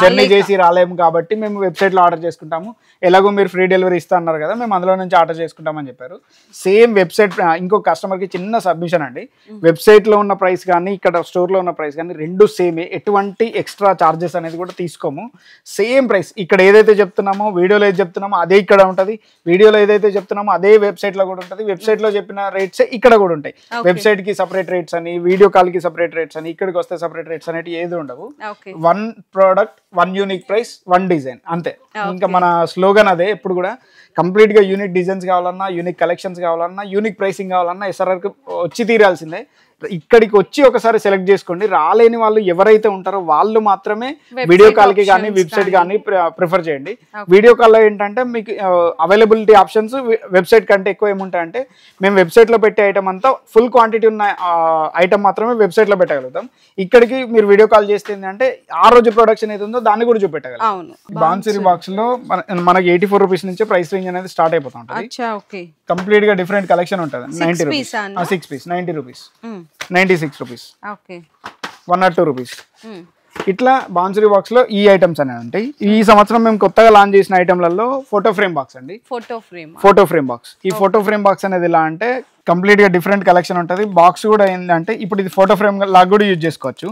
జర్నీ చేసి రాలేము కాబట్టి మేము వెబ్సైట్ లో ఆర్డర్ చేసుకుంటాము, ఎలాగో మీరు ఫ్రీ డెలివరీ ఇస్తా అన్నారు కదా, మేము అందులో నుంచి ఆర్డర్ చేసుకుంటామని చెప్పారు. సేమ్ వెబ్సైట్, ఇంకో కస్టమర్ కి చిన్న సబ్మిషన్ అండి, వెబ్సైట్ లో ఉన్న ప్రైస్ కానీ ఇక్కడ స్టోర్ లో ఉన్న ప్రైస్ కానీ రెండు సేమే, ఎటువంటి ఎక్స్ట్రా చార్జెస్ అనేది కూడా తీసుకోము. సేమ్ ప్రైస్ ఇక్కడ ఏదైతే చెప్తున్నామో వీడియోలో ఏది చెప్తున్నామో అదే ఇక్కడ ఉంటుంది, వీడియోలో ఏదైతే చెప్తున్నామో అదే వెబ్సైట్ లో కూడా ఉంటుంది, వెబ్సైట్ లో చెప్పిన రేట్స్ ఇక్కడ కూడా ఉంటాయి. వెబ్సైట్ కి సపరేట్ రేట్స్ అని, వీడియో కాల్ కి సపరేట్ రేట్స్ అని, ఇక్కడికి వస్తే సపరేట్ రేట్స్ అనేవి ఏది ఉండవు. One product, one unique price, one design అంతే. ఇంకా మన స్లోగన్ అదే ఎప్పుడు కూడా, కంప్లీట్ గా యూనిక్ డిజైన్స్ కావాలన్నా, యూనిక్ కలెక్షన్స్ కావాలన్నా, యూనిక్ ప్రైసింగ్ కావాలన్నా ఎస్ఆర్ఆర్కి వచ్చి తీరాల్సిందే. ఇక్కడికి వచ్చి ఒకసారి సెలెక్ట్ చేసుకోండి. రాలేని వాళ్ళు ఎవరైతే ఉంటారో వాళ్ళు మాత్రమే వీడియో కాల్ కి కానీ వెబ్సైట్ కానీ ప్రిఫర్ చేయండి. వీడియో కాల్ లో ఏంటంటే మీకు అవైలబిలిటీ ఆప్షన్స్ వెబ్సైట్ కంటే ఎక్కువ ఏముంటాయంటే, మేము వెబ్సైట్ లో పెట్టే ఐటమ్ అంతా ఫుల్ క్వాంటిటీ ఉన్న ఐటమ్ మాత్రమే వెబ్సైట్ లో పెట్టగలుగుతాం. ఇక్కడికి మీరు వీడియో కాల్ చేస్తే ఏంటంటే ఆ రోజు ప్రొడక్షన్ ఏది ఉందో దాన్ని కూడా చూపెట్టగలం. బాన్సిరీ బాక్స్ లో మనకి 84 రూపీస్ నుంచి ప్రైస్ రేంజ్ అనేది స్టార్ట్ అయిపోతుంది. కంప్లీట్ గా డిఫరెంట్ కలెక్షన్ ఉంటుంది. 90 rupees 6 piece 90 rupees, 96 rupees, 102 rupees. ఇట్లా బాన్సరీ బాక్స్ లో ఈ ఐటమ్స్ అనేవి ఉంటాయి. ఈ సంవత్సరం మేము కొత్తగా లాంచ్ చేసిన ఐటమ్లలో ఫోటో ఫ్రేమ్ బాక్స్ అండి. ఫోటో ఫ్రేమ్ బాక్స్, ఈ ఫోటో ఫ్రేమ్ బాక్స్ అనేది ఎలా అంటే కంప్లీట్ గా డిఫరెంట్ కలెక్షన్ ఉంటుంది. బాక్స్ కూడా ఏంటంటే ఇప్పుడు ఇది ఫోటో ఫ్రేమ్ లాగా కూడా యూజ్ చేసుకోవచ్చు.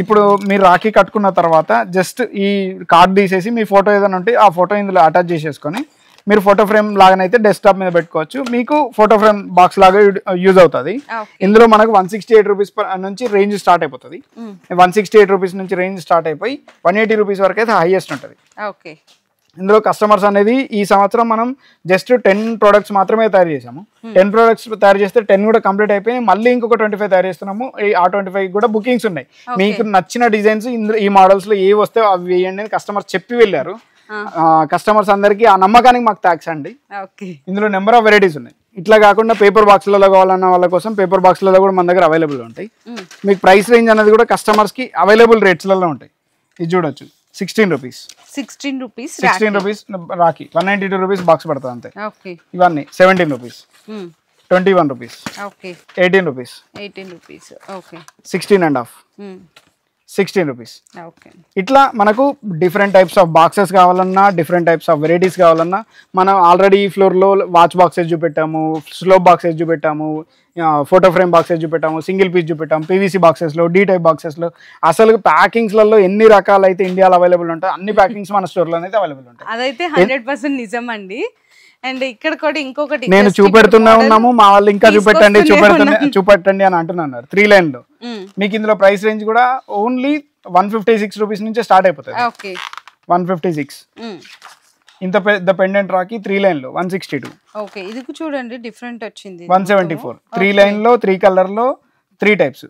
ఇప్పుడు మీరు రాఖీ కట్టుకున్న తర్వాత జస్ట్ ఈ కార్డ్ తీసేసి మీ ఫోటో ఏదైనా ఉంటే ఆ ఫోటో ఇందులో అటాచ్ చేసేసుకొని మీరు ఫోటో ఫ్రేమ్ లాగానైతే డెస్క్టాప్ మీద పెట్టుకోవచ్చు. మీకు ఫోటో ఫ్రేమ్ బాక్స్ లాగా యూజ్ అవుతుంది. ఇందులో మనకు 168 రూపీస్ నుంచి రేంజ్ స్టార్ట్ అయిపోతుంది. 168 రూపీస్ నుంచి రేంజ్ స్టార్ట్ అయిపోయి 180 రూపీస్ వరకు అయితే హైయెస్ట్ ఉంటుంది. ఇందులో కస్టమర్స్ అనేది ఈ సంవత్సరం మనం జస్ట్ 10 ప్రొడక్ట్స్ మాత్రమే తయారు చేసాము. 10 ప్రొడక్ట్స్ తయారు చేస్తే 10 కూడా కంప్లీట్ అయిపోయి మళ్ళీ ఇంకొక 25 తయారు చేస్తున్నాము. ఆ 25 కూడా బుకింగ్స్ ఉన్నాయి. మీకు నచ్చిన డిజైన్స్ ఇందులో ఈ మోడల్స్ లో ఏవి వస్తే అవి వేయండి అని కస్టమర్స్ చెప్పి వెళ్ళారు. కస్టమర్స్ అందరికి ఆ నమ్మకానికి మాకు థాంక్స్ అండి. ఇందులో నెంబర్ ఆఫ్ వెరైటీస్ ఉన్నాయి. ఇట్లా కాకుండా పేపర్ బాక్స్లలో కావాలన్న వాళ్ళ కోసం పేపర్ బాక్స్లలో కూడా మన దగ్గర అవైలబుల్ ఉంటాయి. మీకు ప్రైస్ రేంజ్ అనేది కూడా కస్టమర్స్ కి అవైలబుల్ రేట్స్లలో ఉంటాయి. ఇది చూడొచ్చు, 16 రూపీస్ రాఖీ, 192 రూపీస్ బాక్స్ పడుతుంది అంతే. ఇవన్నీ 17 రూపీస్, 21 రూపీస్, 18 రూపీస్, 16.5, 16 రూపీస్. ఇట్లా మనకు డిఫరెంట్ టైప్స్ ఆఫ్ బాక్సెస్ కావాలన్నా, డిఫరెంట్ టైప్స్ ఆఫ్ వెరైటీస్ కావాలన్నా, మనం ఆల్రెడీ ఈ ఫ్లోర్లో వాచ్ బాక్సెస్ చూపెట్టాము, స్లోప్ బాక్సెస్ చూపెట్టాము, ఫోటో ఫ్రేమ్ బాక్సెస్ చూపెట్టాము, సింగిల్ పీస్ చూపెట్టాము, పీవీసీ బాక్సెస్లో, డీ టైప్ బాక్సెస్లో. అసలు ప్యాకింగ్స్లలో ఎన్ని రకాలు అయితే ఇండియాలో అవైలబుల్ ఉంటాయి అన్ని ప్యాకింగ్స్ మన స్టోర్లో అయితే అవైలబుల్ ఉంటాయి. అదైతే 100% నిజం అండి. అండ్ ఇక్కడ కూడా ఇంకొకటి నేను చూపెడుతూనే ఉన్నాము, మా వాళ్ళు ఇంకా చూపెట్టండి అని అంటున్నారు. 3 లైన్ లో మీకు ఇందులో ప్రైస్ రేంజ్ కూడా ఓన్లీ 156 రూపీస్ నుంచి స్టార్ట్ అయిపోతుంది. 156. ఇంత పెద్ద పెండెంట్ రాకి 3 లైన్ లో 162. ఇది చూడండి డిఫరెంట్ వచ్చింది, 174. 3 లైన్ లో 3 కలర్ లో 3 టైప్స్.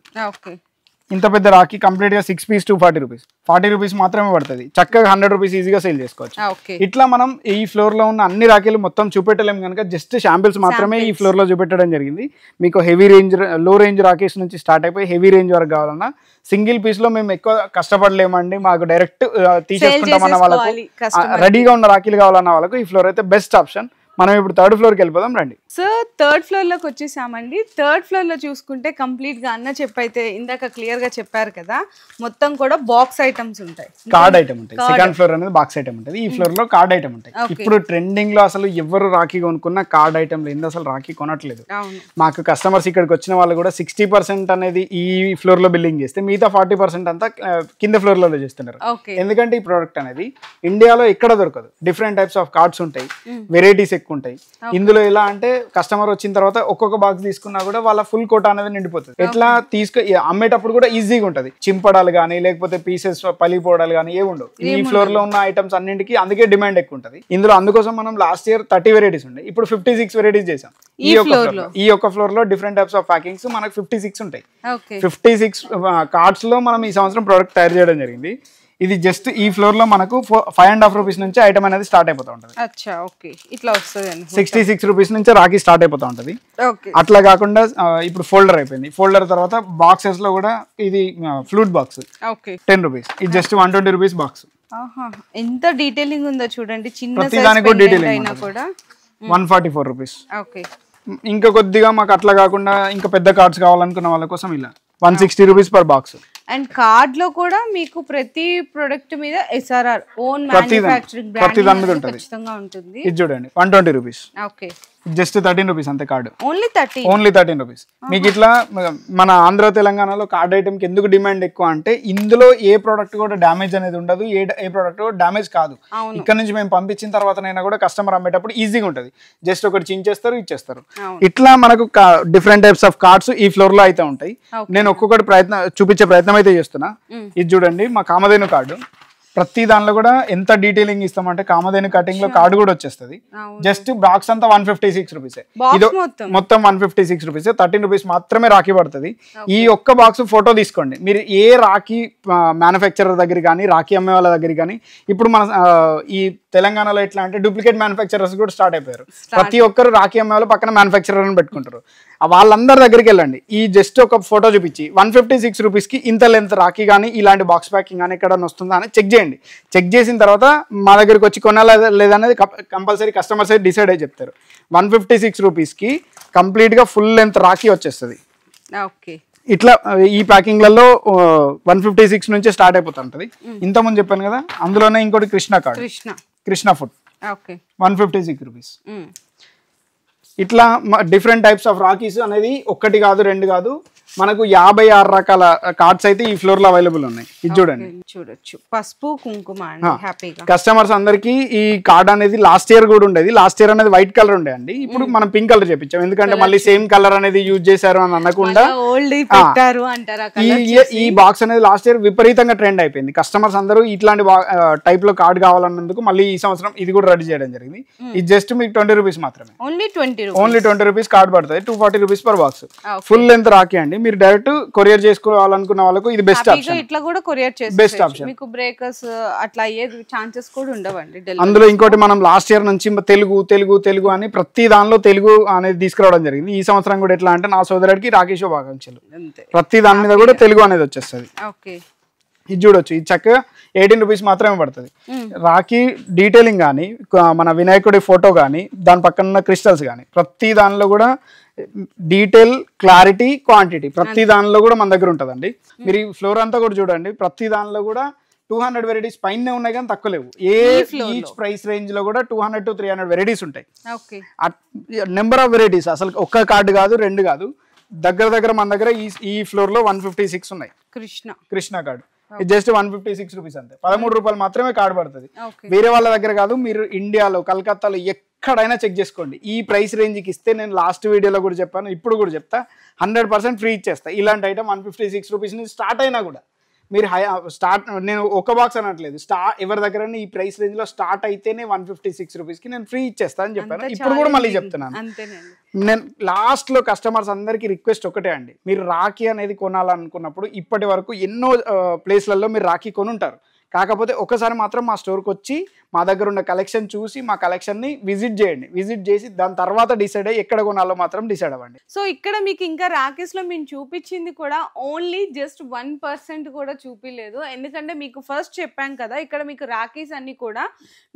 ఇంత పెద్ద రాఖీ కంప్లీట్ గా 6 పీస్ 240 రూపీస్, 40 రూపీస్ మాత్రమే పడుతుంది. చక్కగా 100 రూపీస్ ఈజీగా సేల్ చేసుకోవచ్చు. ఇట్లా మనం ఈ ఫ్లోర్ లో ఉన్న అన్ని రాఖీలు మొత్తం చూపెట్టలేము కనుక జస్ట్ శాంపిల్స్ మాత్రమే ఈ ఫ్లోర్ లో చూపెట్టడం జరిగింది. మీకు హెవీ రేంజ్, లో రేంజ్ రాఖీస్ నుంచి స్టార్ట్ అయిపోయి హెవీ రేంజ్ వరకు కావాలన్నా సింగిల్ పీస్ లో మేము ఎక్కువ కష్టపడలేమండి. మాకు డైరెక్ట్ తీసేసుకుంటామన్న వాళ్ళకు, రెడీగా ఉన్న రాఖీలు కావాలన్న వాళ్ళకు ఈ ఫ్లోర్ అయితే బెస్ట్ ఆప్షన్. మనం ఇప్పుడు 3rd ఫ్లోర్కి వెళ్ళిపోదాం రండి. సో 3rd ఫ్లోర్లోకి వచ్చేసామండి. 3rd ఫ్లోర్లో చూసుకుంటే కంప్లీట్గా అన్న చెప్పైతే ఇందాక క్లియర్గా చెప్పారు కదా, మొత్తం కూడా బాక్స్ ఐటమ్స్ ఉంటాయి, కార్డ్ ఐటమ్ ఉంటాయి. 2nd ఫ్లోర్ అనేది బాక్స్ ఐటమ్ ఉంటుంది, ఈ ఫ్లోర్ లో కార్డ్ ఐటమ్ ఉంటాయి. ఇప్పుడు ట్రెండింగ్ లో అసలు ఎవరు రాఖీ కొనుక్కున్న కార్డ్ ఐటమ్ లేదు, అసలు రాఖీ కొనట్లేదు. మాకు కస్టమర్స్ ఇక్కడికి వచ్చిన వాళ్ళు కూడా 60% అనేది ఈ ఫ్లోర్ లో బిల్లింగ్ చేస్తే మిగతా 40% అంతా కింద ఫ్లోర్ లో చేస్తున్నారు. ఎందుకంటే ఈ ప్రోడక్ట్ అనేది ఇండియాలో ఎక్కడ దొరకదు. డిఫరెంట్ టైప్స్ ఆఫ్ కార్డ్స్ ఉంటాయి, వెరైటీస్ ఎక్కువ ఉంటాయి. ఇందులో ఎలా అంటే కస్టమర్ వచ్చిన తర్వాత ఒక్కొక్క బాక్స్ తీసుకున్నా కూడా వాళ్ళ ఫుల్ కోటా అనేది నిండిపోతుంది. ఎట్లా అమ్మేటప్పుడు కూడా ఈజీగా ఉంటది. చింపడాలు కానీ లేకపోతే పీసెస్ పలిపోవడాలు కానీ ఏ ఉండవు. ఈ ఫ్లోర్ లో ఉన్న ఐటమ్స్ అన్నింటికి అందుకే డిమాండ్ ఎక్కువ ఉంటది. ఇందులో అందుకోసం మనం లాస్ట్ ఇయర్ 30 వెరైటీస్ ఉండే, ఇప్పుడు 56 వెరైటీస్ చేసాం. ఈ ఒక్క ఫ్లోర్ లో డిఫరెంట్ టైప్స్ ఆఫ్ ప్యాకింగ్స్ మనకు 56 ఉంటాయి. 56 కార్డ్స్ లో మనం ఈ సంవత్సరం ప్రోడక్ట్ తయారు చేయడం జరిగింది. ఇది జస్ట్ ఈ ఫ్లోర్ లో మనకు 5.5 రూపీస్ నుంచి ఐటమ్ అనేది స్టార్ట్ అయిపోతూ ఉంటుంది. అచ్చా ఓకే, ఇట్లా వస్తుంది అండి. 66 రూపీస్ నుంచి రాఖీ స్టార్ట్ అయిపోతూ ఉంటుంది. ఓకే, అట్లా కాకుండా ఇప్పుడు ఫోల్డర్ అయిపోయింది. ఫోల్డర్ తర్వాత బాక్సెస్ లో కూడా ఇది ఫ్లూట్ బాక్స్ ఓకే 10 రూపీస్, ఇది జస్ట్ 120 రూపీస్ బాక్స్. ఎంత డీటెయిలింగ్ ఉందో చూడండి, చిన్న ప్రతి దానికి కూడా డీటెయిలింగ్ అయినా కూడా 144 రూపీస్. ఓకే, ఇంకా కొద్దిగా మాకు అట్లా కాకుండా ఇంకా పెద్ద కార్డ్స్ కావాలనుకున్న వాళ్ళ కోసం ఇలా 160 rupees per box. And card లో కూడా మీకు ప్రతి ప్రొడక్ట్ మీద SRR ఓన్ మ్యానుఫ్యాక్చరింగ్ బ్రాండింగ్ ఖచ్చితంగా ఉంటుంది. ఇది చూడండి 120 రూపీస్, ఓకే జస్ట్ 13 రూపీస్ అంతే కార్డు, ఓన్లీ 13 రూపీస్. మీకు ఇట్లా మన ఆంధ్ర తెలంగాణలో కార్డ్ ఐటమ్ కి ఎందుకు డిమాండ్ ఎక్కువ అంటే ఇందులో ఏ ప్రోడక్ట్ కూడా డ్యామేజ్ అనేది ఉండదు, ఏ ప్రోడక్ట్ కూడా డ్యామేజ్ కాదు. ఇక్కడ నుంచి మేము పంపించిన తర్వాతనైనా కూడా కస్టమర్ అమ్మేటప్పుడు ఈజీగా ఉంటుంది, జస్ట్ ఒకటి చించేస్తారు ఇచ్చేస్తారు. ఇట్లా మనకు డిఫరెంట్ టైప్స్ ఆఫ్ కార్డ్స్ ఈ ఫ్లోర్ లో అయితే ఉంటాయి. నేను ఒక్కొక్కటి చూపించే ప్రయత్నం అయితే చేస్తున్నా. ఇది చూడండి మా కామధేను కార్డు, ప్రతి దానిలో కూడా ఎంత డీటెయిలింగ్ ఇస్తామంటే కామధేను కటింగ్ లో కార్డు కూడా వచ్చేస్తుంది. జస్ట్ బాక్స్ అంతా 156 రూపీస్, ఇది మొత్తం 156 రూపీస్, 13 రూపీస్ మాత్రమే రాఖీ పడుతుంది. ఈ ఒక్క బాక్స్ ఫోటో తీసుకోండి, మీరు ఏ రాఖీ మ్యానుఫ్యాక్చరర్ దగ్గర కానీ రాఖీ అమ్మే వాళ్ళ దగ్గర కానీ, ఇప్పుడు మన ఈ తెలంగాణలో ఎట్లా అంటే డూప్లికేట్ మ్యానుఫ్యాక్చరర్స్ కూడా స్టార్ట్ అయిపోయారు. ప్రతి ఒక్కరు రాఖీ అమ్మే వాళ్ళు పక్కన మ్యానుఫ్యాక్చరర్ అని పెట్టుకుంటారు. వాళ్ళందరి దగ్గరికి వెళ్ళండి, ఈ జస్ట్ ఒక ఫోటో చూపించి 156 రూపీస్కి ఇంత లెంత్ రాఖీ కానీ ఇలాంటి బాక్స్ ప్యాకింగ్ కానీ ఎక్కడ వస్తుందా అని చెక్ చేయండి. చెక్ చేసిన తర్వాత మా దగ్గరికి వచ్చి కొనాలా లేదనేది కంపల్సరీ కస్టమర్ సైడ్ డిసైడ్ అయ్యి చెప్తారు. 156 రూపీస్కి కంప్లీట్గా ఫుల్ లెంత్ రాఖీ వచ్చేస్తుంది. ఓకే, ఇట్లా ఈ ప్యాకింగ్లలో 156 నుంచి స్టార్ట్ అయిపోతుంటది. ఇంతకుముందు చెప్పాను కదా, అందులోనే ఇంకోటి Krishna card, Krishna food 156 rupees. ఇట్లా డిఫరెంట్ టైప్స్ ఆఫ్ రాఖీస్ అనేది ఒక్కటి కాదు రెండు కాదు, మనకు 56 రకాల కార్డ్స్ అయితే ఈ ఫ్లోర్ లో అవైలబుల్ ఉన్నాయి. ఇది చూడండి, చూడొచ్చు పసుపు కుంకుమ అండి. హ్యాపీగా కస్టమర్స్ అందరికి ఈ కార్డ్ అనేది లాస్ట్ ఇయర్ కూడా ఉండేది, లాస్ట్ ఇయర్ అనేది వైట్ కలర్ ఉండే అండి, ఇప్పుడు మనం పింక్ కలర్ చేపించాం. ఎందుకంటే మళ్ళీ సేమ్ కలర్ అనేది యూజ్ చేశారు అని అనకుండా ఈ బాక్స్ అనేది లాస్ట్ ఇయర్ విపరీతంగా ట్రెండ్ అయిపోయింది. కస్టమర్స్ అందరూ ఇట్లాంటి టైప్ లో కార్డ్ కావాలన్నందుకు మళ్ళీ ఈ సంవత్సరం ఇది కూడా రెడీ చేయడం జరిగింది. ఇది జస్ట్ మీకు 20 రూపీస్ మాత్రమే, ఓన్లీ 20 రూపీస్ కార్డ్ పడుతుంది. 240 rupees per box, full length Rakhi అండి. మీరు డైరెక్ట్ కొరియర్ చేసుకోవాలనుకున్న వాళ్ళకు ఇది బెస్ట్ ఆప్షన్. ఇట్లా కూడా కొరియర్ చేసుకోవచ్చు, బెస్ట్ ఆప్షన్. మీకు బ్రేకర్స్ అట్లా అయ్యే ఛాన్సెస్ కూడా ఉండవండి. అందులో ఇంకోటి మనం లాస్ట్ ఇయర్ నుంచి తెలుగు అని ప్రతి దానిలో తెలుగు అనేది తీసుకురావడం జరిగింది. ఈ సంవత్సరం కూడా ఎట్లా అంటే నా సోదరుడికి రాఖీ శుభాకాంక్షలు, ప్రతి దాని మీద కూడా తెలుగు అనేది వచ్చేస్తుంది. ఇది చూడొచ్చు, ఇది చక్కగా 18 రూపీస్ మాత్రమే పడుతుంది. రాఖీ డీటెయిలింగ్ కానీ మన వినాయకుడి ఫోటో కానీ దాని పక్కన క్రిస్టల్స్ కానీ ప్రతి దానిలో కూడా డీటెయిల్, క్లారిటీ, క్వాంటిటీ ప్రతి దానిలో కూడా మన దగ్గర ఉంటుందండి. మీరు ఈ ఫ్లోర్ అంతా కూడా చూడండి, ప్రతి దానిలో కూడా 200 వెరైటీస్ పైన ఉన్నాయి కానీ తక్కువ లేవు. ఈచ్ ప్రైస్ రేంజ్ లో కూడా 200 to 300 వెరైటీస్ ఉంటాయి. నెంబర్ ఆఫ్ వెరైటీస్ అసలు ఒక్క కార్డు కాదు రెండు కాదు, దగ్గర మన దగ్గర ఈ ఫ్లోర్ లో 156 ఉన్నాయి. కృష్ణ కార్డు జస్ట్ 156 రూపీస్ అంతే, 13 రూపాయలు మాత్రమే కార్డు పడుతుంది. వేరే వాళ్ళ దగ్గర కాదు, మీరు ఇండియాలో కలకత్తాలో ఎక్కడైనా చెక్ చేసుకోండి. ఈ ప్రైస్ రేంజ్కి ఇస్తే నేను లాస్ట్ వీడియోలో కూడా చెప్పాను, ఇప్పుడు కూడా చెప్తా, 100% ఫ్రీ ఇచ్చేస్తా. ఇలాంటి ఐటమ్ 156 రూపీస్ నుంచి స్టార్ట్ అయినా కూడా మీరు నేను ఒక బాక్స్ అనట్లేదు, ఎవరి దగ్గర ఈ ప్రైస్ రేంజ్ లో స్టార్ట్ అయితేనే 156 రూపీస్కి నేను ఫ్రీ ఇచ్చేస్తా అని చెప్పాను. ఇప్పుడు కూడా మళ్ళీ చెప్తున్నాను. నేను లాస్ట్ లో కస్టమర్స్ అందరికి రిక్వెస్ట్ ఒకటే అండి, మీరు రాఖీ అనేది కొనాలనుకున్నప్పుడు ఇప్పటి వరకు ఎన్నో ప్లేస్లలో మీరు రాఖీ కొనుంటారు, కాకపోతే ఒకసారి మాత్రం మా స్టోర్కి వచ్చి మా దగ్గర ఉన్న కలెక్షన్ చూసి మా కలెక్షన్ని విజిట్ చేయండి. విజిట్ చేసి దాని తర్వాత డిసైడ్ అయ్యి ఎక్కడ కొనాలో మాత్రం డిసైడ్ అవ్వండి. సో ఇక్కడ మీకు ఇంకా రాఖీస్లో మేము చూపించింది కూడా ఓన్లీ జస్ట్ 1% కూడా చూపించలేదు, ఎందుకంటే మీకు ఫస్ట్ చెప్పాం కదా, ఇక్కడ మీకు రాఖీస్ అన్ని కూడా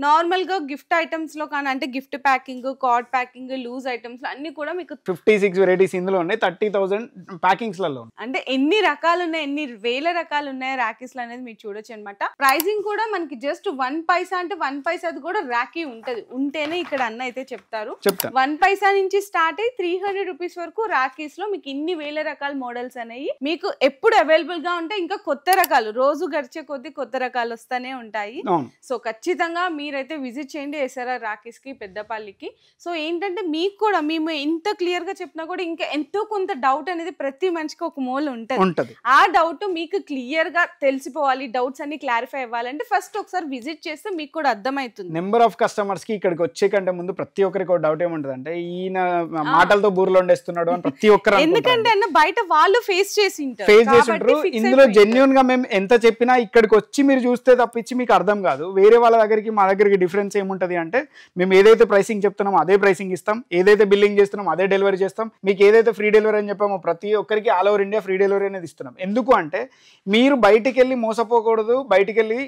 నార్మల్గా గిఫ్ట్ ఐటమ్స్లో కానీ అంటే gift packing, card packing, loose items అన్ని కూడా మీకు 56 వెరైటీస్ ఇందులో ఉన్నాయి, 30,000 ప్యాకింగ్స్లలో. అంటే ఎన్ని రకాలు ఉన్నాయి, ఎన్ని వేల రకాలు ఉన్నాయి రాఖీస్లు అనేది మీరు చూడొచ్చు అనమాట. ప్రైజింగ్ కూడా మనకి జస్ట్ 1 పైసా అంటే 1 పైసా కూడా రాఖీ ఉంటది, ఉంటేనే ఇక్కడ అన్న అయితే చెప్తారు. 1 పైసా నుంచి స్టార్ట్ అయ్యి 300 రూపీస్ వరకు రాఖీస్ లో మీకు ఇన్ని వేల రకాల మోడల్స్ అనేవి మీకు ఎప్పుడు అవైలబుల్ గా ఉంటాయి. ఇంకా కొత్త రకాలు రోజు గడిచే కొద్ది కొత్త రకాలు వస్తానే ఉంటాయి. సో ఖచ్చితంగా మీరైతే విజిట్ చేయండి ఎస్ఆర్ఆర్ రాఖీస్ కి పెద్దపల్లికి. సో ఏంటంటే మీకు కూడా మేము ఎంత క్లియర్ గా చెప్పినా కూడా ఇంకా ఎంతో కొంత డౌట్ అనేది ప్రతి మనిషికి ఒక మూల ఉంటది. ఆ డౌట్ మీకు క్లియర్ గా తెలిసిపోవాలి, డౌట్స్ అన్ని క్లారిఫై క్లారిఫై అవ్వాలంటే ఫస్ట్ ఒకసారి విజిట్ చేస్తే మీకు కూడా అర్థమవుతుంది. నెంబర్ ఆఫ్ కస్టమర్స్ కి ఇక్కడికి వచ్చే కంటే ముందు ప్రతి ఒక్కరికి ఒక డౌట్ ఏముంటుంది అంటే ఈయన మాటలతో బూర్లో వండేస్తున్నాడు అని ప్రతి ఒక్కరు ఎందుకంటే అన్న బయట వాళ్ళు ఫేస్ చేసి ఉంటారు. ఇందులో జెన్యున్ గా మేము ఎంత చెప్పినా ఇక్కడికి వచ్చి మీరు చూస్తే తప్పించి మీకు అర్థం కాదు. వేరే వాళ్ళ దగ్గరికి మా దగ్గరికి డిఫరెన్స్ ఏముంటది అంటే మేము ఏదైతే ప్రైసింగ్ చెప్తున్నామో అదే ప్రైసింగ్ ఇస్తాం, ఏదైతే బిల్లింగ్ చేస్తున్నామో అదే డెలివరీ చేస్తాం. మీకు ఏదైతే ఫ్రీ డెలివరీ అని చెప్పామో ప్రతి ఒక్కరికి all over India free delivery అనేది ఇస్తున్నాం. ఎందుకు అంటే మీరు బయటికి వెళ్ళి మోసపోకూడదు. బయటికి వెళ్ళి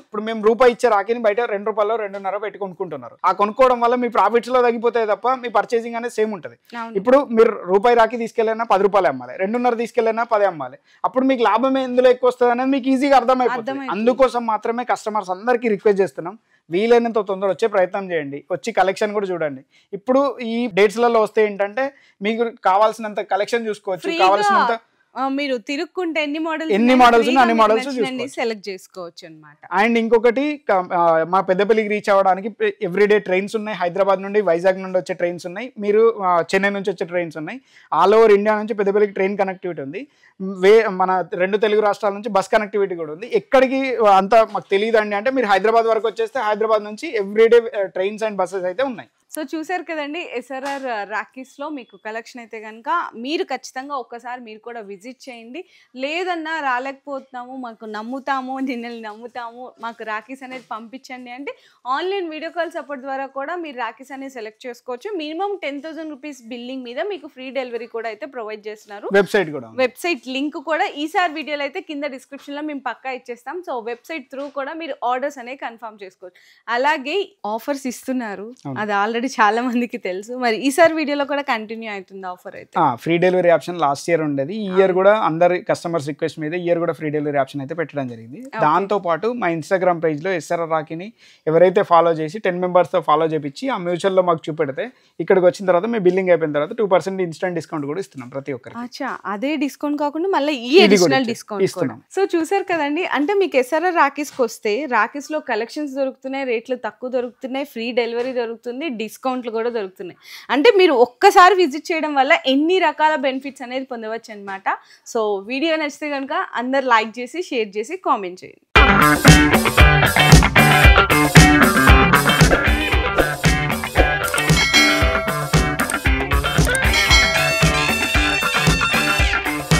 ఇప్పుడు మేము రూపాయి ఇచ్చే రాకిని బయట ₹2 2.5 పెట్టి కొనుక్కుంటున్నారు. ఆ కొనుక్కోవడం వల్ల మీ ప్రాఫిట్స్ లో తగ్గిపోతాయి తప్ప మీ పర్చేసింగ్ అనేది సేమ్ ఉంటుంది. ఇప్పుడు మీరు రూపాయి రాకి తీసుకెళ్ళినా ₹10 అమ్మాలి, 2.5 తీసుకెళ్ళినా 10 అమ్మాలి. అప్పుడు మీకు లాభం ఎందులో ఎక్కువ వస్తుంది అనేది మీకు ఈజీగా అర్థమైపోతుంది. అందుకోసం మాత్రమే కస్టమర్స్ అందరికీ రిక్వెస్ట్ చేస్తున్నాం, వీలైనంత తొందర వచ్చే ప్రయత్నం చేయండి, వచ్చి కలెక్షన్ కూడా చూడండి. ఇప్పుడు ఈ డేట్స్లలో వస్తే ఏంటంటే మీకు కావాల్సినంత కలెక్షన్ చూసుకోవచ్చు, కావాల్సినంత మీరు తిరుక్కుంటే ఎన్ని మోడల్స్ అన్ని మోడల్స్ సెలెక్ట్ చేసుకోవచ్చు అన్నమాట. అండ్ ఇంకొకటి మా పెద్దపల్లికి రీచ్ అవ్వడానికి ఎవ్రీడే ట్రైన్స్ ఉన్నాయి. హైదరాబాద్ నుండి, వైజాగ్ నుండి వచ్చే ట్రైన్స్ ఉన్నాయి, మీరు చెన్నై నుంచి వచ్చే ట్రైన్స్ ఉన్నాయి. ఆల్ ఓవర్ ఇండియా నుంచి పెద్దపల్లికి ట్రైన్ కనెక్టివిటీ ఉంది. మన 2 తెలుగు రాష్ట్రాల నుంచి బస్ కనెక్టివిటీ కూడా ఉంది. ఎక్కడికి అంతా మాకు తెలియదండి అంటే మీరు హైదరాబాద్ వరకు వచ్చేస్తే హైదరాబాద్ నుంచి ఎవ్రీడే ట్రైన్స్ అండ్ బస్సెస్ అయితే ఉన్నాయి. సో చూసారు కదండి, SRR రాకీస్లో మీకు కలెక్షన్ అయితే కనుక మీరు ఖచ్చితంగా ఒక్కసారి మీరు కూడా విజిట్ చేయండి. లేదన్నా రాలేకపోతున్నాము, మాకు నమ్ముతాము, నిన్నల్ని నమ్ముతాము, మాకు రాకీస్ అనేది పంపించండి అంటే ఆన్లైన్ వీడియో కాల్ సపోర్ట్ ద్వారా కూడా మీరు రాకీస్ అనేది సెలెక్ట్ చేసుకోవచ్చు. మినిమం 10,000 రూపీస్ బిల్లింగ్ మీద మీకు ఫ్రీ డెలివరీ కూడా అయితే ప్రొవైడ్ చేస్తున్నారు. వెబ్సైట్ లింక్ కూడా ఈసారి వీడియోలో అయితే కింద డిస్క్రిప్షన్లో మేము పక్కా ఇచ్చేస్తాం. సో వెబ్సైట్ త్రూ కూడా మీరు ఆర్డర్స్ అనేవి కన్ఫర్మ్ చేసుకోవచ్చు. అలాగే ఆఫర్స్ ఇస్తున్నారు, అది ఆల్రెడీ చాలా మందికి తెలుసు. మరి ఈసారి వీడియోలో కూడా కంటిన్యూ అవుతుంది ఆఫర్ అయితే. Free delivery option last year ఉండేది, ఈ ఇయర్ కూడా అందరి కస్టమర్స్ రిక్వెస్ట్ మీద ఇయర్ కూడా ఫ్రీ డెలివరీ ఆప్షన్ అయితే పెట్టడం జరిగింది. దాంతో పాటు మా ఇన్స్టాగ్రామ్ పేజ్ లో SRR రాకీని ఎవరైతే ఫాలో చేసి 10 members తో ఫాలో చేపించి ఆ మ్యూచువల్ లో మాకు చూపెడితే ఇక్కడికి వచ్చిన తర్వాత మీ బిల్లింగ్ అయిపోయిన తర్వాత 2% ఇన్స్టెంట్ డిస్కౌంట్ కూడా ఇస్తున్నాం ప్రతి ఒక్కరికి. అచ్చా, అదే డిస్కౌంట్ కాకుండా మళ్ళీ ఈ అడిషనల్ డిస్కౌంట్ ఇస్తున్నాం. సో చూసారు కదండి, అంటే మీకు SRR రాకీస్కి వస్తే రాకీస్ లో కలెక్షన్స్ దొరుకుతున్నాయి, రేట్లు తక్కువ దొరుకుతున్నాయి, ఫ్రీ డెలివరీ దొరుకుతుంది, డిస్కౌంట్లు కూడా దొరుకుతున్నాయి. అంటే మీరు ఒక్కసారి విజిట్ చేయడం వల్ల ఎన్ని రకాల బెనిఫిట్స్ అనేది పొందవచ్చు అనమాట. సో వీడియో నచ్చితే కనుక అందరు లైక్ చేసి, షేర్ చేసి, కామెంట్ చేయండి.